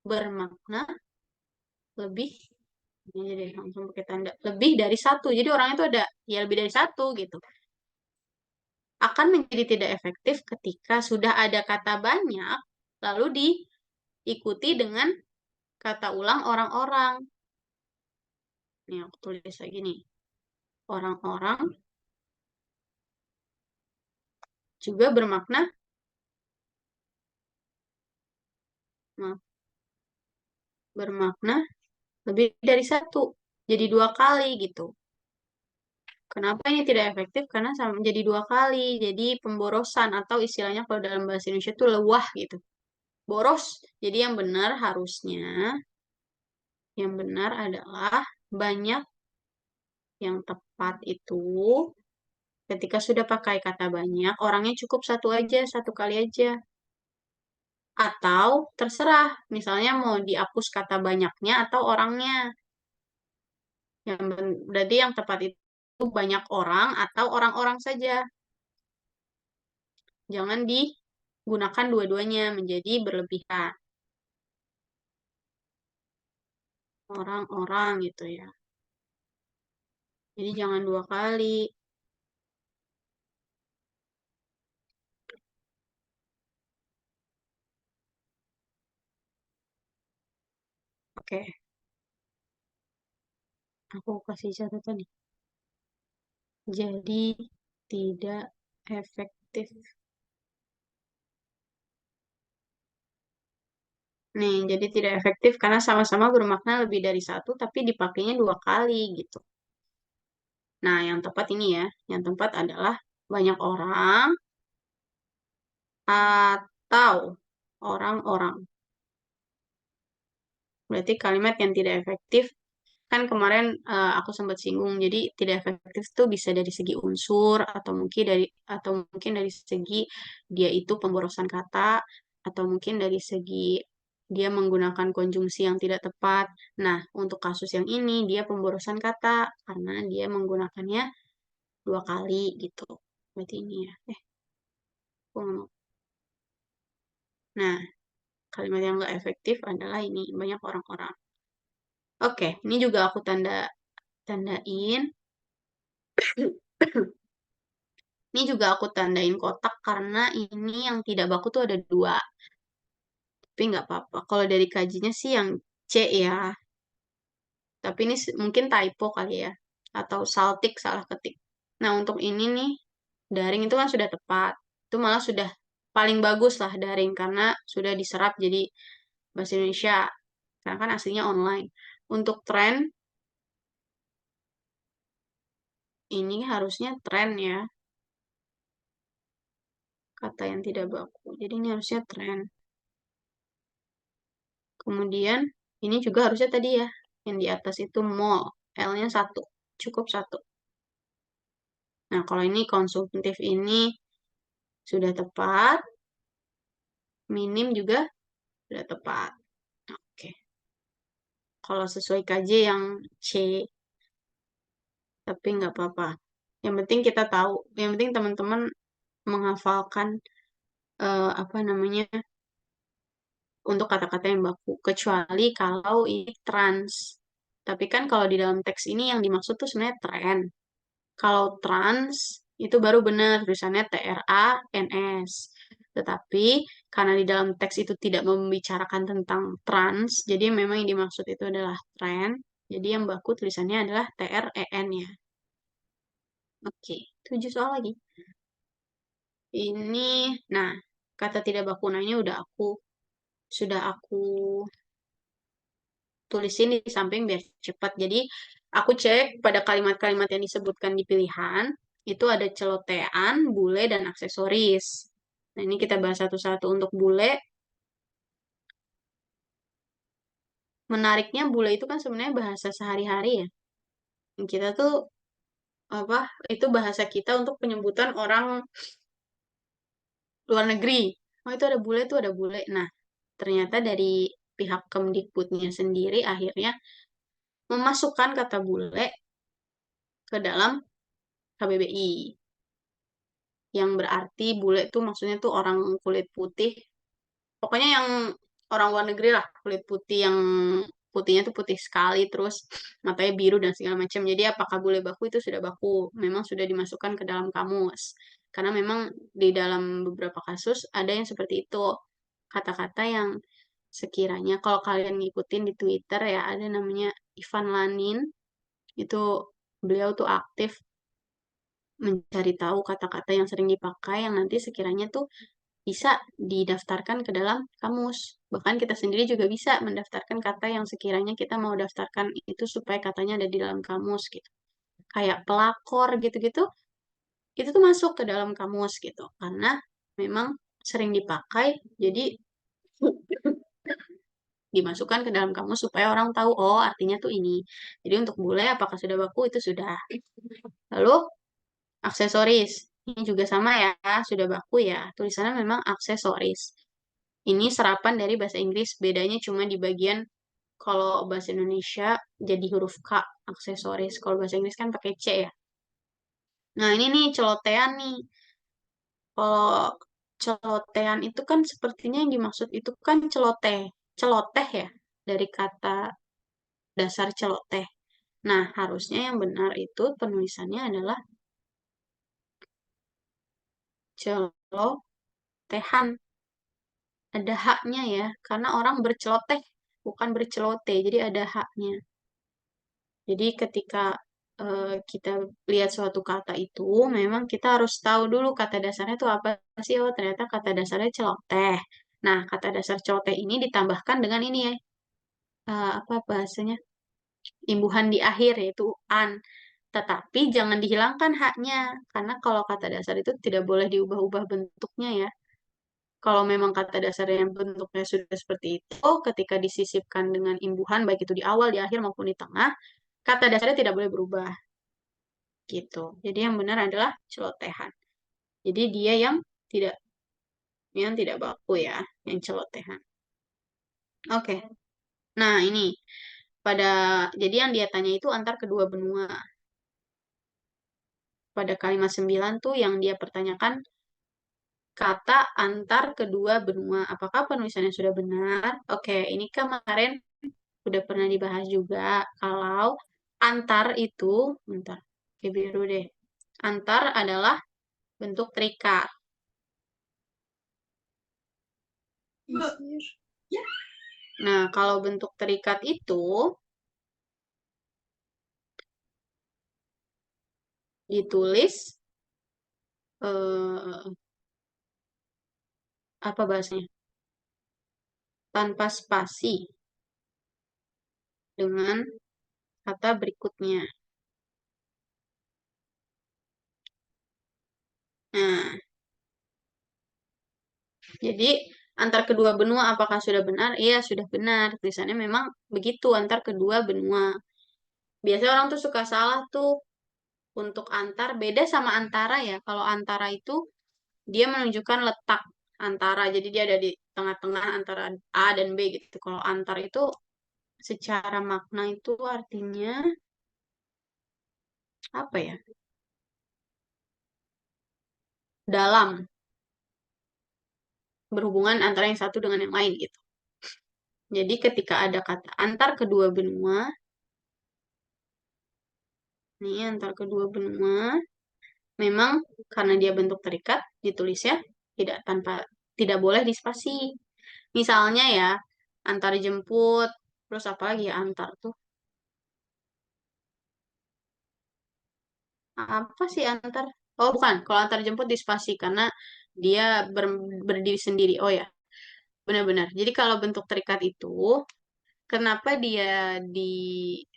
bermakna lebih, ini jadi langsung pakai tanda lebih dari satu. Jadi orang itu ada ya lebih dari satu gitu. Akan menjadi tidak efektif ketika sudah ada kata banyak lalu diikuti dengan kata ulang orang-orang. Nih aku tulis lagi nih. Orang-orang juga bermakna lebih dari satu. Jadi dua kali gitu. Kenapa ini tidak efektif? Karena sama menjadi dua kali. Jadi pemborosan atau istilahnya kalau dalam bahasa Indonesia itu lewah gitu. Boros. Jadi yang benar adalah banyak yang tepat itu ketika sudah pakai kata banyak, orangnya cukup satu aja, satu kali aja. Atau terserah, misalnya mau dihapus kata banyaknya atau orangnya. Berarti yang tepat itu banyak orang atau orang-orang saja. Jangan digunakan dua-duanya menjadi berlebihan. Orang-orang gitu ya. Jadi jangan dua kali. Oke, aku kasih catatan nih. Jadi tidak efektif. Nih, jadi tidak efektif karena sama-sama bermakna lebih dari satu, tapi dipakainya dua kali gitu. Nah, yang tepat ini ya, yang tepat adalah banyak orang atau orang-orang. Berarti kalimat yang tidak efektif kan kemarin aku sempat singgung. Jadi tidak efektif itu bisa dari segi unsur atau mungkin dari segi dia itu pemborosan kata atau mungkin dari segi dia menggunakan konjungsi yang tidak tepat. Nah, untuk kasus yang ini dia pemborosan kata karena dia menggunakannya dua kali gitu. Berarti ini ya. Aku nggak mau. Nah, kalimat yang nggak efektif adalah ini banyak orang-orang. Oke, ini juga aku tandain. Ini juga aku tandain kotak karena ini yang tidak baku tuh ada dua. Tapi nggak apa-apa. Kalau dari kajinya sih yang C ya. Tapi ini mungkin typo kali ya. Atau saltik salah ketik. Nah untuk ini nih, daring itu kan sudah tepat. Itu malah sudah paling bagus lah daring. Karena sudah diserap jadi bahasa Indonesia. Karena kan aslinya online. Untuk tren, ini harusnya tren ya. Kata yang tidak baku. Jadi ini harusnya tren. Kemudian ini juga harusnya tadi ya, yang di atas itu mall, L-nya satu, cukup satu. Nah, kalau ini konsumtif ini sudah tepat, minim juga sudah tepat. Oke, kalau sesuai KJ yang C, tapi nggak apa-apa. Yang penting kita tahu, yang penting teman-teman menghafalkan apa namanya untuk kata-kata yang baku, kecuali kalau ini trans. Tapi kan kalau di dalam teks ini yang dimaksud tuh sebenarnya tren. Kalau trans itu baru benar tulisannya TRANS. Tetapi karena di dalam teks itu tidak membicarakan tentang trans, jadi memang yang dimaksud itu adalah tren. Jadi yang baku tulisannya adalah TREN ya. Oke, 7 soal lagi. Ini, nah, kata tidak baku nah ini sudah aku tulisin di samping biar cepat. Jadi aku cek pada kalimat-kalimat yang disebutkan di pilihan, itu ada celotean, bule, dan aksesoris. Nah, ini kita bahas satu-satu. Untuk bule, menariknya bule itu kan sebenarnya bahasa sehari-hari ya. Kita tuh apa? Itu bahasa kita untuk penyebutan orang luar negeri. Oh, itu ada bule, itu ada bule. Nah, ternyata dari pihak Kemdikbudnya sendiri akhirnya memasukkan kata bule ke dalam KBBI. Yang berarti bule tuh maksudnya tuh orang kulit putih. Pokoknya yang orang luar negeri lah, kulit putih yang putihnya tuh putih sekali, terus matanya biru dan segala macam. Jadi apakah bule baku itu sudah baku? Memang sudah dimasukkan ke dalam kamus. Karena memang di dalam beberapa kasus ada yang seperti itu. Kata-kata yang sekiranya kalau kalian ngikutin di Twitter ya, ada namanya Ivan Lanin. Itu beliau tuh aktif mencari tahu kata-kata yang sering dipakai yang nanti sekiranya tuh bisa didaftarkan ke dalam kamus. Bahkan kita sendiri juga bisa mendaftarkan kata yang sekiranya kita mau daftarkan itu supaya katanya ada di dalam kamus gitu. Kayak pelakor gitu-gitu, itu tuh masuk ke dalam kamus gitu. Karena memang sering dipakai, jadi dimasukkan ke dalam kamus supaya orang tahu, oh artinya tuh ini. Jadi untuk bule apakah sudah baku itu sudah. Lalu aksesoris. Ini juga sama ya, sudah baku ya. Tulisannya memang aksesoris. Ini serapan dari bahasa Inggris, bedanya cuma di bagian kalau bahasa Indonesia jadi huruf K, aksesoris. Kalau bahasa Inggris kan pakai C ya. Nah, ini nih celotean nih. Kalau celotean itu kan sepertinya yang dimaksud itu kan celoteh. Celoteh ya, dari kata dasar celoteh. Nah, harusnya yang benar itu penulisannya adalah celotehan. Ada haknya ya, karena orang berceloteh, bukan bercelote, jadi ada haknya. Jadi ketika kita lihat suatu kata itu, memang kita harus tahu dulu kata dasarnya itu apa sih. Oh, ternyata kata dasarnya celoteh. Nah, kata dasar celoteh ini ditambahkan dengan ini ya, apa bahasanya? Imbuhan di akhir yaitu an. Tetapi jangan dihilangkan haknya, karena kalau kata dasar itu tidak boleh diubah-ubah bentuknya ya. Kalau memang kata dasarnya bentuknya sudah seperti itu, ketika disisipkan dengan imbuhan, baik itu di awal, di akhir, maupun di tengah, kata dasarnya tidak boleh berubah. Gitu. Jadi yang benar adalah celotehan. Jadi dia tidak yang tidak baku ya, yang celotehan. Oke. Nah, ini pada jadi yang dia tanya itu antar kedua benua. Pada kalimat 9 tuh yang dia pertanyakan kata antar kedua benua. Apakah penulisannya sudah benar? Oke, ini kemarin udah pernah dibahas juga kalau antar itu, bentar, oke biru deh. Antar adalah bentuk terikat. Nah, kalau bentuk terikat itu ditulis eh, apa bahasanya? Tanpa spasi dengan kata berikutnya. Nah, jadi antar kedua benua apakah sudah benar? Iya, sudah benar. Tulisannya memang begitu antar kedua benua. Biasanya orang tuh suka salah tuh untuk antar. Beda sama antara ya. Kalau antara itu dia menunjukkan letak antara. Jadi dia ada di tengah-tengah antara A dan B gitu. Kalau antar itu secara makna itu artinya apa ya? Dalam. Berhubungan antara yang satu dengan yang lain gitu. Jadi ketika ada kata antar kedua benua, nih antar kedua benua, memang karena dia bentuk terikat, ditulisnya tidak boleh dispasi. Misalnya ya, antar jemput, terus apa lagi ya antar tuh? Apa sih antar? Oh bukan, kalau antar jemput dispasi karena dia berdiri sendiri. Oh ya, benar-benar. Jadi kalau bentuk terikat itu, kenapa dia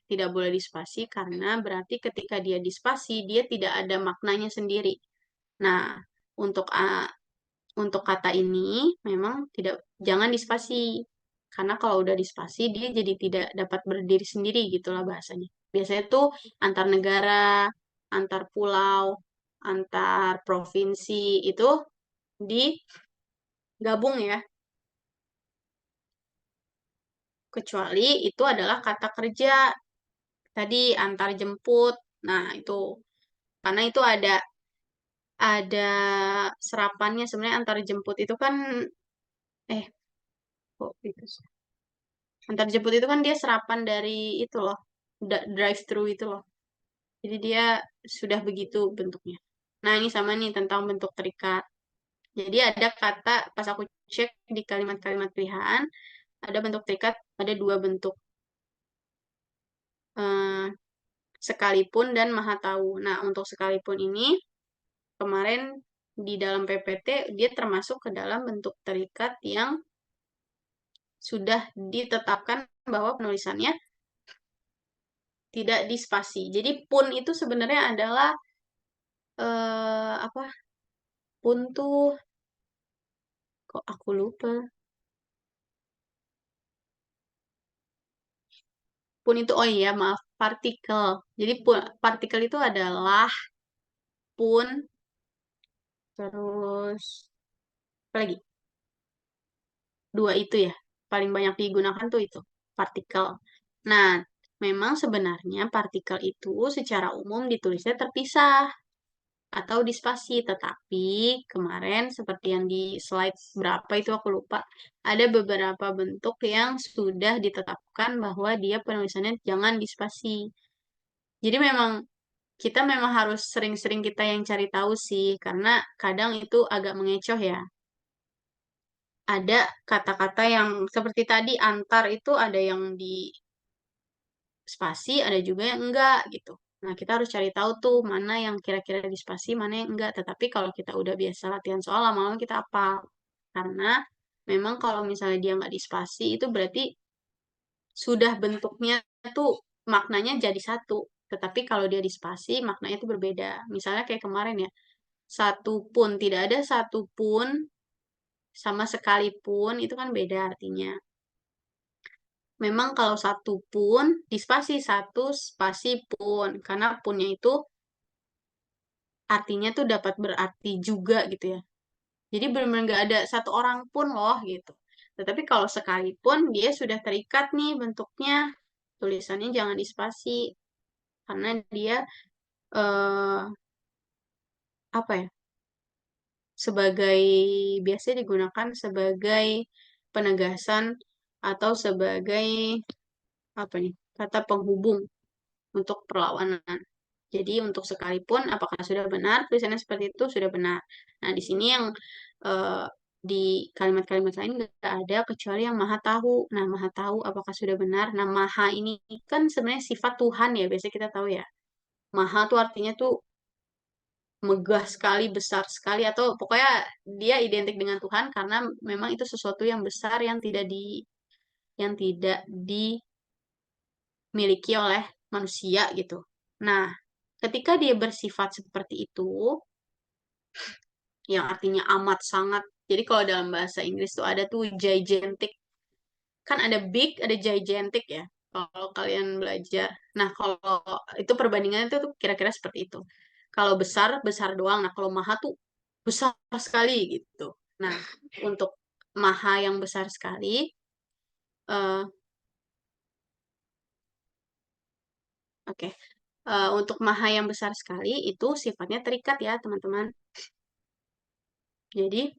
tidak boleh dispasi? Karena berarti ketika dia dispasi, dia tidak ada maknanya sendiri. Nah, untuk untuk kata ini memang tidak jangan dispasi. Karena kalau udah dispasi dia jadi tidak dapat berdiri sendiri gitulah bahasanya. Biasanya tuh antar negara, antar pulau, antar provinsi itu digabung ya. Kecuali itu adalah kata kerja tadi antar jemput. Nah, itu karena itu ada serapannya sebenarnya antar jemput itu kan eh kok itu sih? Antar jemput itu kan dia serapan dari itu loh, drive thru itu loh. Jadi dia sudah begitu bentuknya. Nah, ini sama nih tentang bentuk terikat. Jadi ada kata, pas aku cek di kalimat-kalimat pilihan, ada bentuk terikat, ada dua bentuk. eh, Sekalipun dan maha tahu. Nah, untuk sekalipun ini, kemarin di dalam PPT, dia termasuk ke dalam bentuk terikat yang sudah ditetapkan bahwa penulisannya tidak dispasi. Jadi pun itu sebenarnya adalah apa? Pun tuh kok aku lupa. Pun itu oh iya maaf partikel. Jadi pun partikel itu adalah pun terus apa lagi? Dua itu ya. Paling banyak digunakan tuh itu partikel. Nah, memang sebenarnya partikel itu secara umum ditulisnya terpisah atau di spasi. Tetapi kemarin seperti yang di slide berapa itu aku lupa, ada beberapa bentuk yang sudah ditetapkan bahwa dia penulisannya jangan di spasi. Jadi kita memang harus sering-sering kita yang cari tahu sih, karena kadang itu agak mengecoh ya. Ada kata-kata yang seperti tadi antar itu ada yang di spasi, ada juga yang enggak gitu. Nah, kita harus cari tahu tuh mana yang kira-kira di spasi, mana yang enggak. Tetapi kalau kita udah biasa latihan soal, lama-lama kita apa? Karena Memang kalau misalnya dia nggak dispasi, itu berarti sudah bentuknya tuh maknanya jadi satu. Tetapi kalau dia dispasi, maknanya itu berbeda. Misalnya kayak kemarin ya, satu pun, tidak ada satu pun, sama sekalipun, itu kan beda artinya. Memang kalau satu pun, dispasi satu spasi pun. Karena punnya itu artinya tuh dapat berarti juga gitu ya. Jadi benar-benar nggak ada satu orang pun loh gitu. Tetapi kalau sekalipun dia sudah terikat nih bentuknya, tulisannya jangan dispasi karena dia eh, apa ya? Sebagai biasanya digunakan sebagai penegasan atau sebagai apa nih? Kata penghubung untuk perlawanan. Jadi untuk sekalipun apakah sudah benar tulisannya seperti itu sudah benar. Nah di sini yang eh, di kalimat-kalimat lain nggak ada kecuali yang maha tahu. Nah maha tahu apakah sudah benar. Nah maha ini kan sebenarnya sifat Tuhan ya biasanya kita tahu ya. Maha tuh artinya tuh megah sekali, besar sekali atau pokoknya dia identik dengan Tuhan karena memang itu sesuatu yang besar yang tidak dimiliki oleh manusia gitu. Nah, ketika dia bersifat seperti itu, yang artinya amat sangat. Jadi kalau dalam bahasa Inggris tuh ada tuh gigantic. Kan ada big, ada gigantic ya. Kalau kalian belajar. Nah, kalau itu perbandingannya tuh kira-kira seperti itu. Kalau besar, besar doang. Nah, kalau maha tuh besar sekali gitu. Nah, untuk maha yang besar sekali, eh oke. Untuk maha yang besar sekali itu sifatnya terikat ya, teman-teman. Jadi,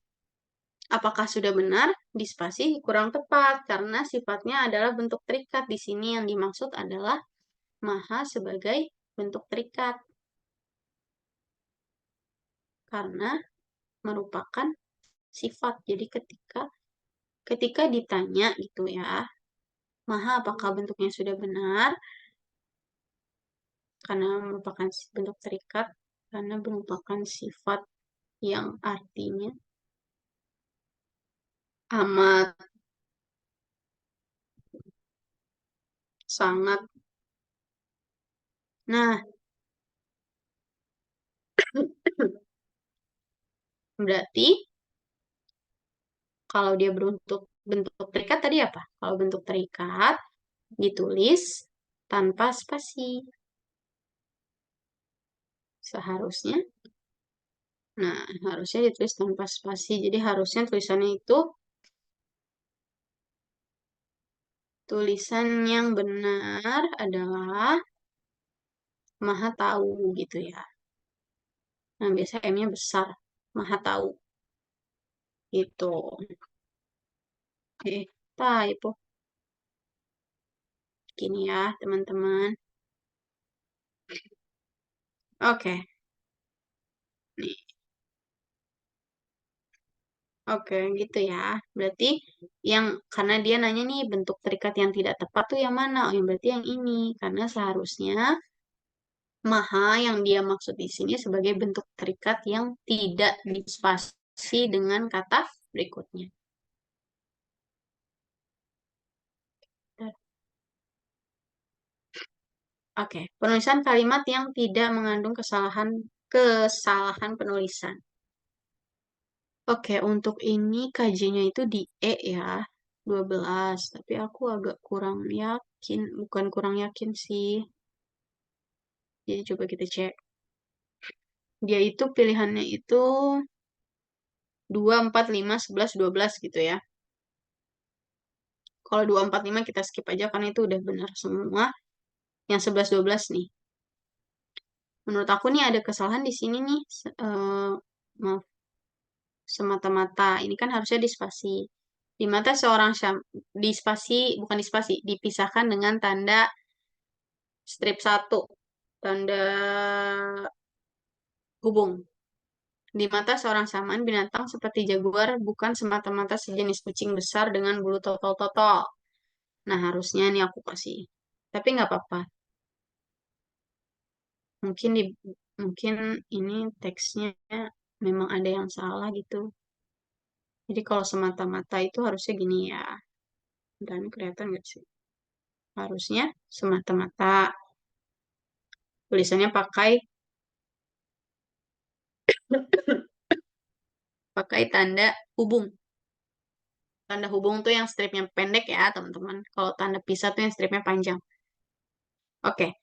apakah sudah benar? Dispasi kurang tepat karena sifatnya adalah bentuk terikat. Di sini yang dimaksud adalah maha sebagai bentuk terikat karena merupakan sifat. Jadi ketika ditanya gitu ya, maha apakah bentuknya sudah benar? Karena merupakan bentuk terikat, karena merupakan sifat yang artinya amat sangat. Nah, berarti kalau dia bentuk bentuk terikat tadi apa? Kalau bentuk terikat ditulis tanpa spasi. Seharusnya, nah harusnya ditulis tanpa spasi. Jadi harusnya tulisannya itu tulisan yang benar adalah maha tahu gitu ya. Nah, biasanya M-nya besar, maha tahu gitu. Typo. Gini ya, teman-teman. Oke, nih. Oke, gitu ya. Berarti yang karena dia nanya nih bentuk terikat yang tidak tepat tuh yang mana? Oh, yang berarti yang ini. Karena seharusnya maha yang dia maksud di sini sebagai bentuk terikat yang tidak dispasi dengan kata berikutnya. Oke, penulisan kalimat yang tidak mengandung kesalahan kesalahan penulisan. Oke, untuk ini KJ-nya itu di E ya, 12. Tapi aku agak kurang yakin, bukan kurang yakin sih. Jadi coba kita cek. Dia itu pilihannya itu 2, 4, 5, 11, 12 gitu ya. Kalau 2, 4, 5 kita skip aja karena itu udah benar semua. Yang 11, 12 nih. Menurut aku nih ada kesalahan di sini nih. Maaf, semata-mata. Ini kan harusnya dispasi. Di mata seorang dispasi, bukan dispasi, dipisahkan dengan tanda strip satu. Tanda hubung. Di mata seorang samaan, binatang seperti jaguar bukan semata-mata sejenis kucing besar dengan bulu totol-totol. Nah, harusnya nih aku kasih. Tapi nggak apa-apa. Mungkin mungkin ini teksnya memang ada yang salah gitu. Jadi kalau semata-mata itu harusnya gini ya. Dan kelihatan nggak sih? Harusnya semata-mata. Tulisannya pakai tanda hubung. Tanda hubung tuh yang stripnya pendek ya, teman-teman. Kalau tanda pisah tuh yang stripnya panjang. Oke.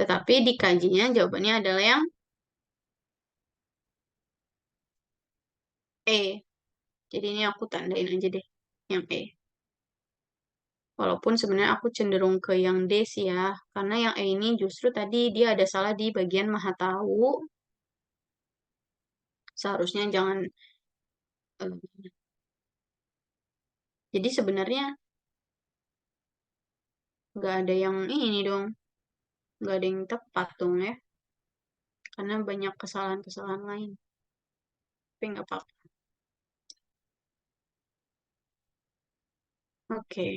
Tetapi di kajinya jawabannya adalah yang E. Jadi ini aku tandain aja deh. Yang E. Walaupun sebenarnya aku cenderung ke yang D sih ya. Karena yang E ini justru tadi dia ada salah di bagian maha tahu. Seharusnya jangan. Jadi sebenarnya nggak ada yang ini dong. Nggak ada yang tepat dong ya. Karena banyak kesalahan-kesalahan lain. Tapi nggak apa-apa. Oke.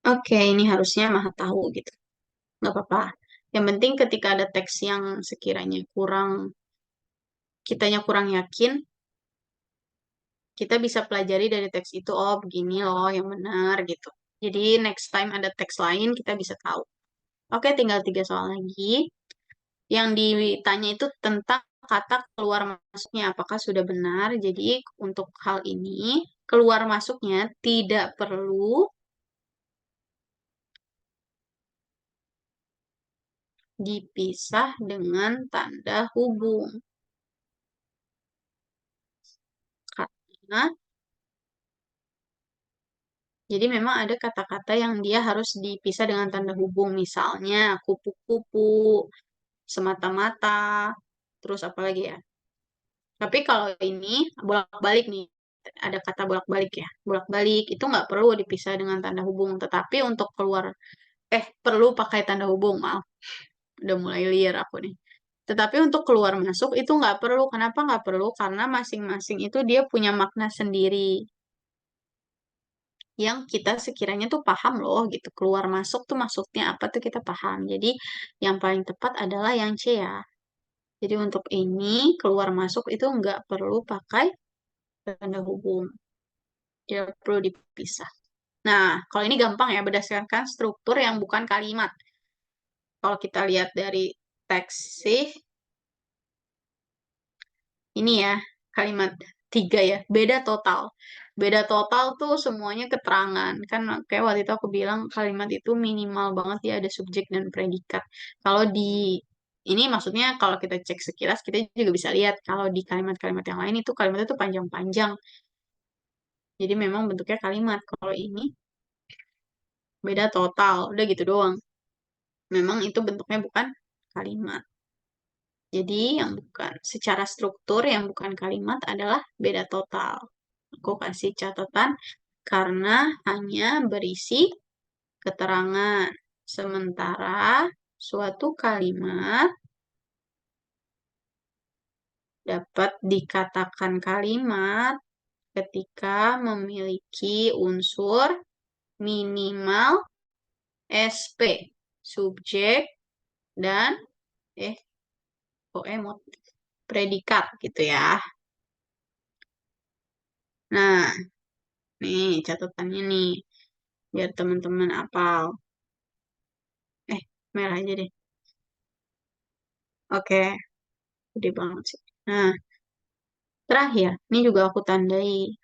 Oke, ini harusnya maha tahu gitu. Nggak apa-apa. Yang penting ketika ada teks yang sekiranya kitanya kurang yakin, kita bisa pelajari dari teks itu, oh begini loh yang benar gitu. Jadi next time ada teks lain, kita bisa tahu. Oke, tinggal 3 soal lagi. Yang ditanya itu tentang kata keluar masuknya, apakah sudah benar. Jadi untuk hal ini, keluar masuknya tidak perlu dipisah dengan tanda hubung. Karena jadi memang ada kata-kata yang dia harus dipisah dengan tanda hubung. Misalnya kupu-kupu, semata-mata, terus apa lagi ya? Tapi kalau ini bolak-balik nih, ada kata bolak-balik ya. Bolak-balik itu nggak perlu dipisah dengan tanda hubung. Tetapi untuk perlu pakai tanda hubung, maaf. Udah mulai liar aku nih. Tetapi untuk keluar masuk itu nggak perlu. Kenapa nggak perlu? Karena masing-masing itu dia punya makna sendiri. Yang kita sekiranya tuh paham loh gitu. Keluar masuk tuh maksudnya apa tuh kita paham. Jadi yang paling tepat adalah yang C ya. Jadi untuk ini keluar masuk itu nggak perlu pakai tanda hubung. Tidak perlu dipisah. Nah, kalau ini gampang ya berdasarkan struktur yang bukan kalimat. Kalau kita lihat dari teks sih, ini ya kalimat 3 ya, beda total. Beda total tuh semuanya keterangan. Kan kayak waktu itu aku bilang kalimat itu minimal banget ya ada subjek dan predikat. Kalau di ini maksudnya kalau kita cek sekilas kita juga bisa lihat kalau di kalimat-kalimat yang lain itu kalimatnya tuh panjang-panjang. Jadi memang bentuknya kalimat. Kalau ini beda total, udah gitu doang. Memang itu bentuknya bukan kalimat. Jadi yang bukan secara struktur yang bukan kalimat adalah beda total. Aku kasih catatan karena hanya berisi keterangan. Sementara suatu kalimat dapat dikatakan kalimat ketika memiliki unsur minimal SP, subjek, dan eh emot predikat gitu ya. Nah, nih catatannya nih biar teman-teman hafal. Merah aja deh. Oke, gede banget sih. Nah, terakhir, ini juga aku tandai.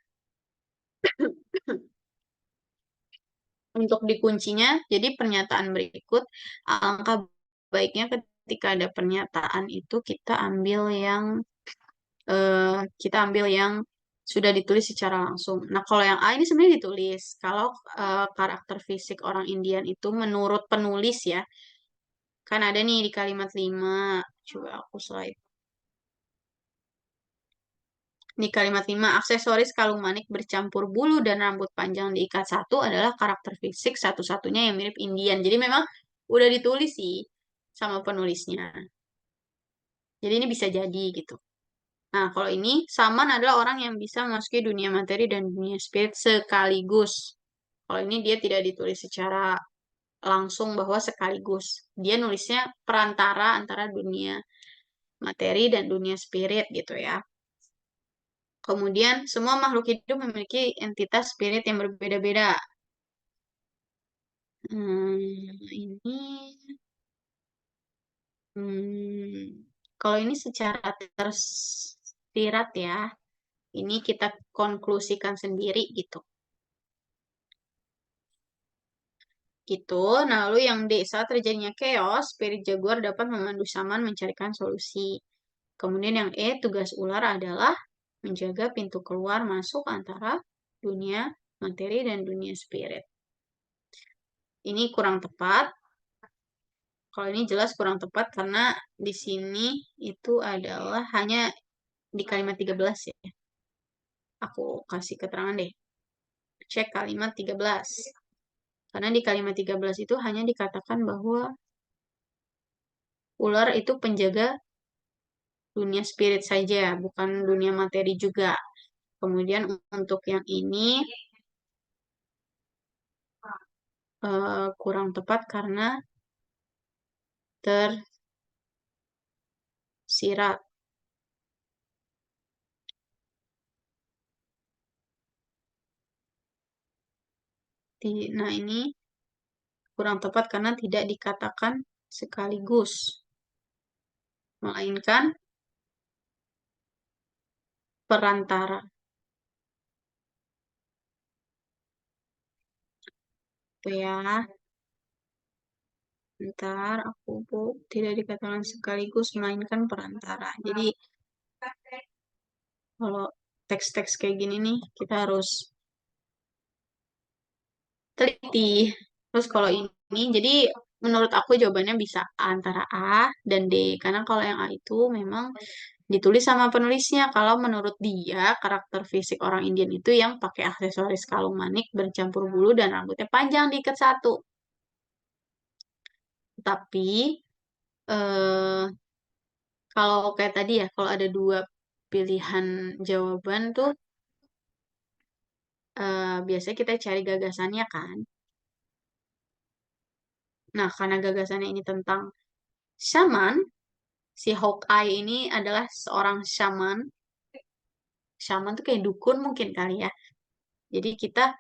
Untuk dikuncinya, jadi pernyataan berikut, alangkah baiknya ketika ada pernyataan itu kita ambil yang sudah ditulis secara langsung. Nah, kalau yang A ini sebenarnya ditulis. Kalau karakter fisik orang Indian itu menurut penulis ya, kan ada nih di kalimat 5. Coba aku slide. Di kalimat 5, aksesoris kalung manik bercampur bulu dan rambut panjang diikat satu adalah karakter fisik satu-satunya yang mirip Indian. Jadi memang udah ditulis sih sama penulisnya. Jadi ini bisa jadi gitu. Nah, kalau ini, Saman adalah orang yang bisa memasuki dunia materi dan dunia spirit sekaligus. Kalau ini dia tidak ditulis secara langsung bahwa sekaligus. Dia nulisnya perantara antara dunia materi dan dunia spirit gitu ya. Kemudian semua makhluk hidup memiliki entitas spirit yang berbeda-beda. Ini kalau ini secara tersirat ya, ini kita konklusikan sendiri gitu. Gitu. Nah, lalu yang D, saat terjadinya chaos, spirit jaguar dapat memandu shaman mencarikan solusi. Kemudian yang E, tugas ular adalah menjaga pintu keluar masuk antara dunia materi dan dunia spirit. Ini kurang tepat. Kalau ini jelas kurang tepat karena di sini itu adalah hanya di kalimat 13 ya. Aku kasih keterangan deh. Cek kalimat 13. Karena di kalimat 13 itu hanya dikatakan bahwa ular itu penjaga dunia spirit saja, bukan dunia materi juga. Kemudian untuk yang ini kurang tepat karena tersirat. Nah, ini kurang tepat karena tidak dikatakan sekaligus, melainkan perantara. Itu ya. Bentar, tidak dikatakan sekaligus, melainkan perantara. Jadi, kalau teks-teks kayak gini nih, kita harus teliti. Terus kalau ini, jadi menurut aku jawabannya bisa antara A dan D. Karena kalau yang A itu memang ditulis sama penulisnya. Kalau menurut dia, karakter fisik orang Indian itu yang pakai aksesoris kalung manik bercampur bulu dan rambutnya panjang diikat satu. Tapi, eh, kalau kayak tadi ya, kalau ada dua pilihan jawaban tuh, biasanya kita cari gagasannya kan. Nah, karena gagasannya ini tentang shaman, si Hawkeye ini adalah seorang shaman. Shaman tuh kayak dukun mungkin kali ya. Jadi kita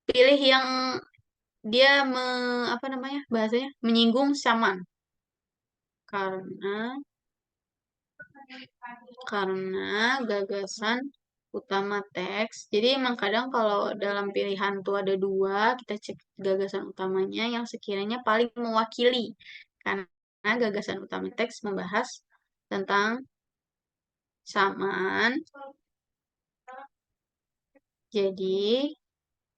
pilih yang dia apa namanya bahasanya menyinggung shaman karena gagasan utama teks. Jadi emang kadang kalau dalam pilihan tuh ada dua, kita cek gagasan utamanya yang sekiranya paling mewakili. Karena gagasan utama teks membahas tentang samaan. Jadi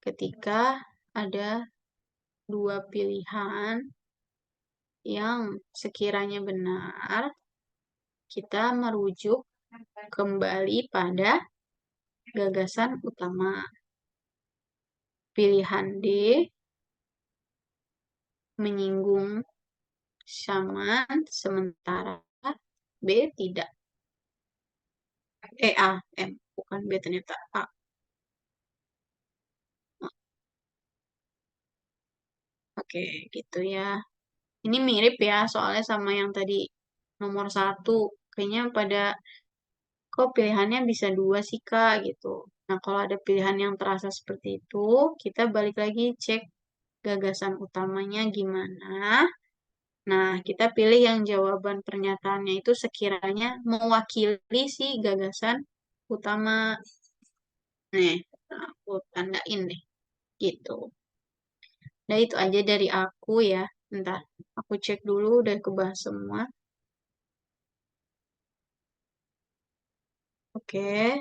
ketika ada dua pilihan yang sekiranya benar, kita merujuk kembali pada gagasan utama. Pilihan D menyinggung shaman, sementara B tidak. A, M, bukan B ternyata A. Oke, gitu ya. Ini mirip ya, soalnya sama yang tadi nomor 1. Kayaknya pada, kok pilihannya bisa dua sih, Kak, gitu. Nah, kalau ada pilihan yang terasa seperti itu, kita balik lagi cek gagasan utamanya gimana. Nah, kita pilih yang jawaban pernyataannya itu sekiranya mewakili si gagasan utama. Nih, aku tandain deh, gitu. Nah, itu aja dari aku ya. Bentar, aku cek dulu udah kebahas semua. Oke.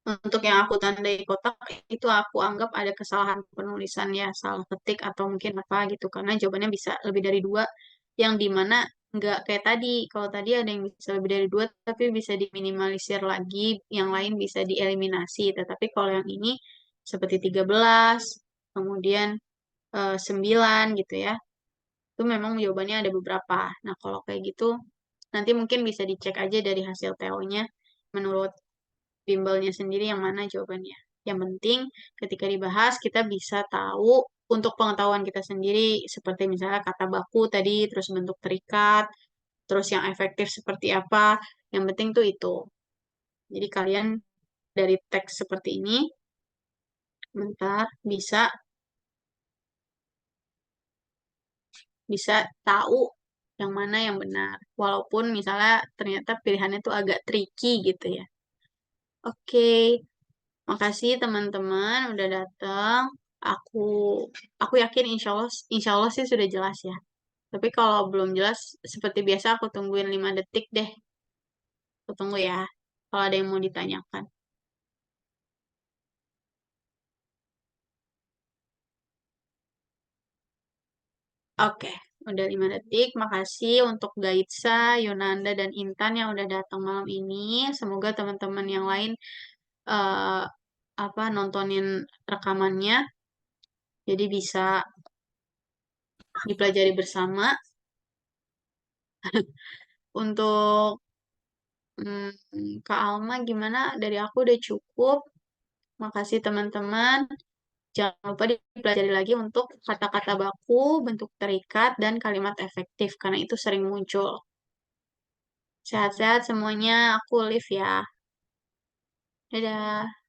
Untuk yang aku tandai kotak, itu aku anggap ada kesalahan penulisan ya, salah ketik atau mungkin apa gitu. Karena jawabannya bisa lebih dari dua, yang dimana nggak kayak tadi. Kalau tadi ada yang bisa lebih dari dua, tapi bisa diminimalisir lagi, yang lain bisa dieliminasi. Tetapi kalau yang ini, seperti 13, kemudian 9 gitu ya, itu memang jawabannya ada beberapa. Nah, kalau kayak gitu, nanti mungkin bisa dicek aja dari hasil TO-nya, menurut bimbelnya sendiri yang mana jawabannya. Yang penting ketika dibahas kita bisa tahu untuk pengetahuan kita sendiri, seperti misalnya kata baku tadi, terus bentuk terikat, terus yang efektif seperti apa. Yang penting tuh itu. Jadi kalian dari teks seperti ini, bentar, bisa bisa tahu yang mana yang benar. Walaupun misalnya ternyata pilihannya tuh agak tricky gitu ya. Oke, makasih teman-teman udah datang. Aku aku yakin insya Allah sih sudah jelas ya. Tapi kalau belum jelas, seperti biasa aku tungguin 5 detik deh. Aku tunggu ya. Kalau ada yang mau ditanyakan. Oke, udah 5 detik. Makasih untuk Gaitsa, Yunanda, dan Intan yang udah datang malam ini. Semoga teman-teman yang lain eh, nontonin rekamannya. Jadi bisa dipelajari bersama. Untuk Kak Alma gimana? Dari aku udah cukup. Makasih teman-teman. Jangan lupa dipelajari lagi untuk kata-kata baku, bentuk terikat, dan kalimat efektif, karena itu sering muncul. Sehat-sehat semuanya, aku live ya. Dadah.